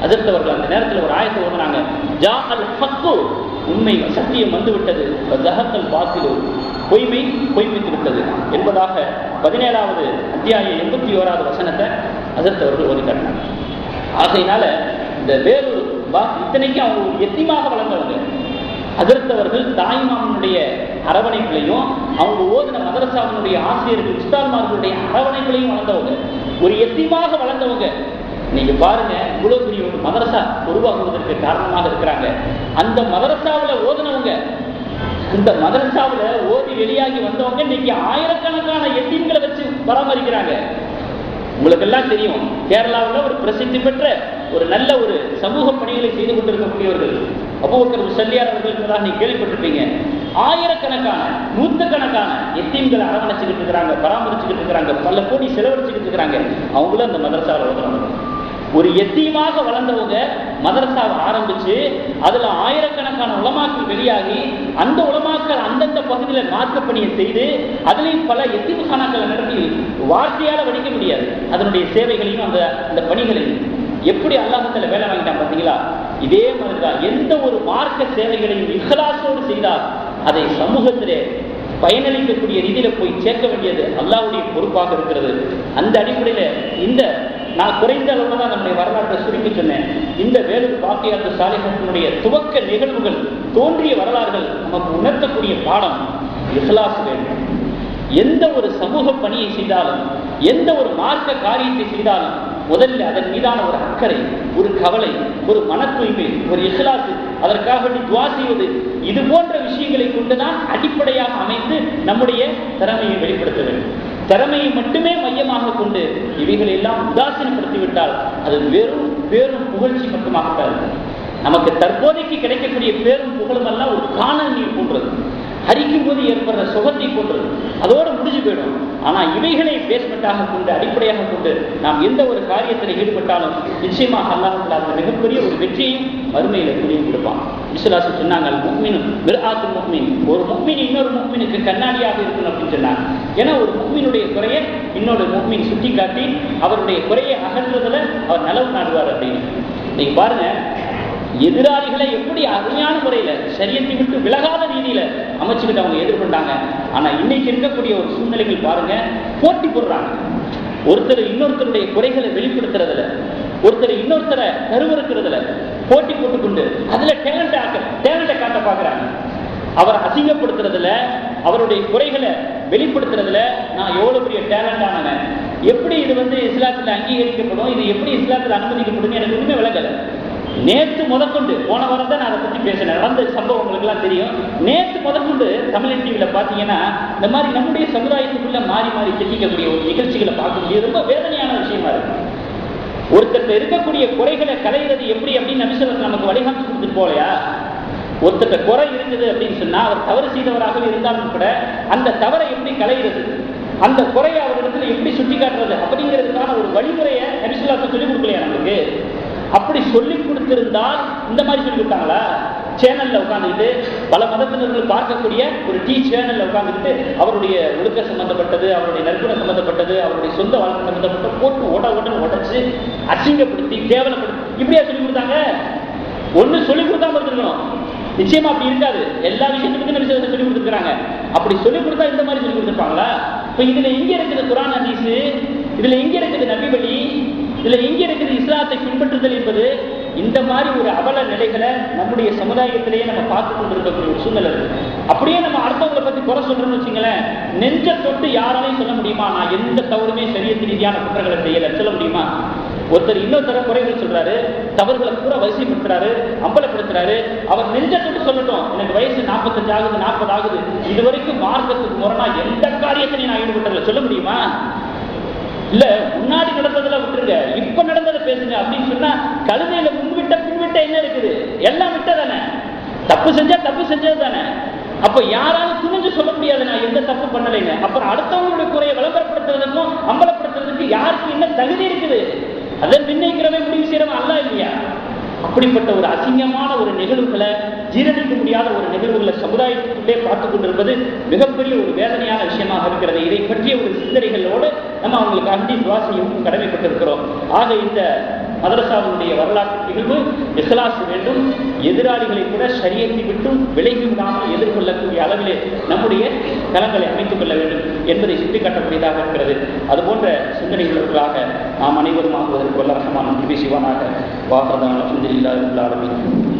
அதற்கு அவர்கள் அந்த நேரத்தில் ஒரு ஆயத்தை ஓதுனாங்க, ஜா அல் ஹக்கு, உண்மை சத்தியம் வந்துவிட்டது, ஜஹக்கல் பாத்திலு, பொய்மை பொய்மைத்து விட்டது என்பதாக 17வது அத்தியாயம் 81வது வசனத்தை அதற்கு அவர்கள் ஓதி காட்டினாங்க. ஆகையினால இந்த வேறொரு இத்தனைக்கு அவங்க ஒரு எத்தியமாக வளர்ந்தவங்க. அதிர்த்தவர்கள் தாய்மாமனுடைய அரவணைப்பிலையும் அவங்க ஓதின மதரசாவினுடைய ஆசிரியர்கள் உஸ்தாத்மார்களுடைய அரவணைப்பிலையும் வளர்ந்தவங்க, ஒரு எத்தியமாக வளர்ந்தவங்க. நீங்க பாருங்க, இவ்வளவு பெரிய ஒரு மதரசா உருவாகுவதற்கு காரணமாக இருக்கிறாங்க. அந்த மதரசாவில் ஓதுனவங்க, அந்த மதரசாவில் ஓதி வெளியாகி வந்தவங்க இன்னைக்கு ஆயிரக்கணக்கான எத்தீம்களை வச்சு பராமரிக்கிறாங்க. உங்களுக்கு எல்லாம் தெரியும், கேரளாவில் ஒரு பிரசித்தி பெற்ற ஒரு நல்ல ஒரு சமூக பணிகளை செய்து கொண்டிருக்கக்கூடியவர்கள் அபூபக்கர் முஸல்லியார் அவர்களுக்கு தான் நீங்க கேள்விப்பட்டிருப்பீங்க. ஆயிரக்கணக்கான நூற்றுக்கணக்கான எத்தீம்களை அரவணைச்சுக்கிட்டு இருக்கிறாங்க, பராமரிச்சுக்கிட்டு இருக்கிறாங்க, பல கோடி செலவழிச்சுக்கிட்டு இருக்கிறாங்க. அவங்களும் அந்த மதரசாவில் ஓதுறாங்க. ஒரு எத்தீமாக வளர்ந்தவங்க மதரசாவை ஆரம்பிச்சு அதுல ஆயிரக்கணக்கான உலமாக்கள் வெளியாகி அந்த உலமாக்கள் அந்தந்த பகுதியில் மார்க்க பணியை செய்து அதுலேயும் பல எத்தீம்கானாக்களை நடத்தி வார்த்தையால வடிக்க முடியாது அதனுடைய சேவைகளையும் அந்த பணிகளையும் எப்படி அல்லாஹ்வுத்தாலா வேலை வாங்கிட்டான் பார்த்தீங்களா? இதே மாதிரிதான் எந்த ஒரு மார்க்க சேவைகளையும் இஹ்லாஸோடு செய்தால் அதை சமூகத்திலே பயனளிக்கக்கூடிய ரீதியில போய் சேர்க்க வேண்டியது அல்லாஹ்வுடைய பொறுப்பாக இருக்கிறது. அந்த அடிப்படையில இந்த நான் குறைந்த அளவில் தான் நம்முடைய வரலாற்றை சுருக்கி சொன்னேன். இந்த வேலூர் பாக்கியாத்து சாலிஹத்தினுடைய துவக்க நிகழ்வுகள் தோன்றிய வரலாறுகள் நமக்கு உணர்த்தக்கூடிய பாடம் இஹ்லாஸ் வேண்டும். எந்த ஒரு சமூக பணியை செய்தாலும் எந்த ஒரு மார்க்க காரியத்தை செய்தாலும் முதல்ல அதன் மீதான ஒரு அக்கறை, ஒரு கவலை, ஒரு மன தூய்மை, ஒரு இஹ்லாஸ், அதற்காக வேண்டி துஆ செய்வது, இது போன்ற விஷயங்களை கொண்டுதான் அடிப்படையாக அமைத்து நம்முடைய திறமையை வெளிப்படுத்த வேண்டும். திறமையை மட்டுமே மையமாக கொண்டு இவைகளை எல்லாம் உதாசீனப்படுத்திவிட்டால் அது வெறும் பேரும் புகழ்ச்சி மட்டுமாகத்தான் இருக்கும். நமக்கு தற்போதைக்கு கிடைக்கக்கூடிய பேரும் புகழும் எல்லாம் ஒரு காணல் நீர் போன்றது, ஹரிக்கும் போது ஏற்படுற சுகத்தை போன்றது, அதோடு முடிஞ்சு போயிடும். ஆனால் இவைகளை பேஸ்மெண்டாக கொண்டு அடிப்படையாக கொண்டு நாம் எந்த ஒரு காரியத்தில் ஈடுபட்டாலும் நிச்சயமாக அல்லாஹ் அந்த மிகப்பெரிய ஒரு வெற்றியையும் மறுமையில் கூடியும் கொடுப்பான். இஸ்லாசு சொன்னாங்க, முஃமின் மிர்ஆத்து முஃமின், ஒரு முஃமின் இன்னொரு முஃமினுக்கு கண்ணாடியாக இருக்கணும் அப்படின்னு சொன்னாங்க. ஏன்னா ஒரு முஃமினுடைய குறையை இன்னொரு முஃமின் சுட்டி காட்டி அவருடைய குறையை அகற்றுறதுல அவர் நலவு நாடுவார் அப்படின்னு. நீங்க பாருங்க, எதிராளிகளை எப்படி அருமையான முறையில சரியத்தை விட்டு விலகாத ரீதியில அமைச்சுக்கிட்டு அவங்க எதிர்கொண்டாங்க. ஆனா இன்னைக்கு இருக்கக்கூடிய ஒரு சூழ்நிலைகள் பாருங்க, போட்டி போடுறாங்க. ஒருத்தர் இன்னொருத்தருடைய குறைகளை வெளிப்படுத்துறதுல, ஒருத்தர் இன்னொருத்தரை கருவறுக்கிறதுல போட்டி போட்டுக்கொண்டு அதுல டேலண்ட்டை காட்ட பாக்குறாங்க. அவர் அசிங்கப்படுத்துறதுல, அவருடைய குறைகளை வெளிப்படுத்துறதுல நான் எவ்வளவு பெரிய டேலண்ட் ஆனவன், எப்படி இது இஸ்லாத்துல அங்கீகரிக்கப்படும், இது எப்படி இஸ்லாத்துல அனுமதிக்கப்படும் எனக்கு ஒண்ணுமே விளங்கல. நேற்று முதற்கொண்டு போன வாரம் தான் நான் அதை பற்றி பேசினேன், நடந்த சம்பவம் உங்களுக்கு எல்லாம் தெரியும். நேற்று முதற்கொண்டு தமிழ் டிவியில பாத்தீங்கன்னா இந்த மாதிரி நம்முடைய சமுதாயத்துக்குள்ள மாறி மாறி திட்டிக்கக்கூடிய ஒரு நிகழ்ச்சிகளை பார்க்கக்கூடிய ரொம்ப வேதனையான விஷயமா இருக்கு. ஒருத்தர் இருக்கக்கூடிய குறைகளை களைகிறது எப்படி அப்படின்னு நபி ஸல்லல்லாஹு நமக்கு வழிகாட்டி கொடுத்துட்டு போலையா? ஒருத்தர் குறை இருக்குது அப்படின்னு சொன்னா அவர் தவறு செய்தவராக இருந்தாலும் கூட அந்த தவறை எப்படி களைகிறது, அந்த குறையை அவரிடத்துல எப்படி சுட்டி காட்டுறது அப்படிங்கிறதுக்கான ஒரு வழிமுறையை நபி ஸல்லல்லாஹு சொல்லிக் கொடுக்கலையா நமக்கு? அப்படி சொல்லிக் கொடுத்திருந்தால் இந்த மாதிரி சொல்லி கொடுத்தாங்களா? சேனல்ல உட்காந்துக்கிட்டு பல மதத்தினர்கள் பார்க்கக்கூடிய ஒரு சேனல்ல உட்காந்துக்கிட்டு அவருடைய ஒழுக்க சம்பந்தப்பட்டது, அவருடைய நற்குணம் சம்பந்தப்பட்டது, அவருடைய சொந்த வாழ்க்கை சம்பந்தப்பட்ட போட்டு ஓட்டன்னு உடச்சு அசிங்கப்படுத்தி கேவலப்படுத்தி இப்படியா சொல்லி கொடுத்தாங்க? ஒண்ணு சொல்லி கொடுத்தாம இருக்கணும், நிச்சயமா அப்படி இருக்காது. எல்லா விஷயத்துக்கும் நபி ஸல்லல்லாஹு சொல்லி கொடுத்துருக்காங்க. அப்படி சொல்லி கொடுத்தா இந்த மாதிரி சொல்லி கொடுத்துருப்பாங்களா? இப்ப இதுல எங்க இருக்குது குர்ஆன் ஹதீஸ், இதுல எங்க இருக்குது நபி வழி, இதுல எங்க இருக்குது இஸ்லாத்தை பின்பற்றுதல் என்பது? இந்த மாதிரி ஒரு அவல நிலைகளை நம்முடைய சமுதாயத்திலேயே நம்ம பார்த்து கொண்டிருக்கக்கூடிய ஒரு சூழ்நிலை இருக்கு. அப்படியே நம்ம அடுத்தவங்களை பத்தி குறை சொல்றோம்னு வச்சுங்களேன், நெஞ்ச தொட்டு யாராலையும் சொல்ல முடியுமா நான் எந்த தவறுமே சரியத்து ரீதியான குற்றங்களை செய்யல சொல்ல முடியுமா? ஒருத்தர் இன்னொருத்தர குறைகள் சொல்றாரு, தவறுகளை பூரா வரிசைப்படுத்துறாரு, அம்பலப்படுத்துறாரு. அவர் நெஞ்ச தொட்டு சொல்லட்டும், எனக்கு வயசு 45 ஆகுது 40 ஆகுது, இது வரைக்கும் மார்க்கத்துக்கு முரணா எந்த காரியத்திலையும் நான் ஈடுபட்டதில்லை சொல்ல முடியுமா? இல்ல முன்னாடி நடந்ததுல விட்டுருங்க, இப்ப நடந்ததை பேசுங்க அப்படின்னு சொன்னா கழுதையில முன்விட்ட பின்விட்ட என்ன இருக்குது? எல்லாம் விட்ட தானே, தப்பு செஞ்சா தப்பு செஞ்சது தானே. அப்ப யாராலும் துணிஞ்சு சொல்ல முடியாது நான் எந்த தப்பு பண்ணலைன்னு. அப்புறம் அடுத்தவங்களுடைய குறையை விளம்பரப்படுத்துறதுக்கும் அம்பலப்படுத்துறதுக்கு யாருக்கு என்ன தகுதி இருக்குது? அதை நிர்ணயிக்கிறவே முடிவு செய்யறவன் அல்ல இல்லையா? அப்படிப்பட்ட ஒரு அசிங்கமான ஒரு நிகழ்வுகளை, ஜீரணிக்க முடியாத ஒரு நிகழ்வுகளை சமுதாயத்துக்குள்ளே பார்த்து கொண்டிருப்பது மிகப்பெரிய ஒரு வேதனையான விஷயமாக இருக்கிறது. இதை பற்றிய ஒரு சிந்தனைகளோடு நம்ம அவங்களுக்கு அண்டி துவா செய்யவும் கடமைப்பட்டிருக்கிறோம். ஆக இந்த மதரசாவுடைய வரலாற்று நிகழ்வு இஹ்லாஸ் வேண்டும். எதிராளிகளை கூட ஷரியத்தை விட்டும் விலகி விடாமல் எதிர்கொள்ளக்கூடிய அளவிலே நம்முடைய களங்களை அமைத்துக் கொள்ள வேண்டும் என்பதை சுட்டிக்காட்டக்கூடியதாக இருக்கிறது. அதுபோன்ற சிந்தனைகளுக்காக நாம் அனைவரும் ஆகுவதற்கு வல்ல ரஹ்மான் உதவி செய்வானாக. வாஹ்ரதான அல்ஹம்துலில்லாஹி ரப்பில் ஆலமீன்.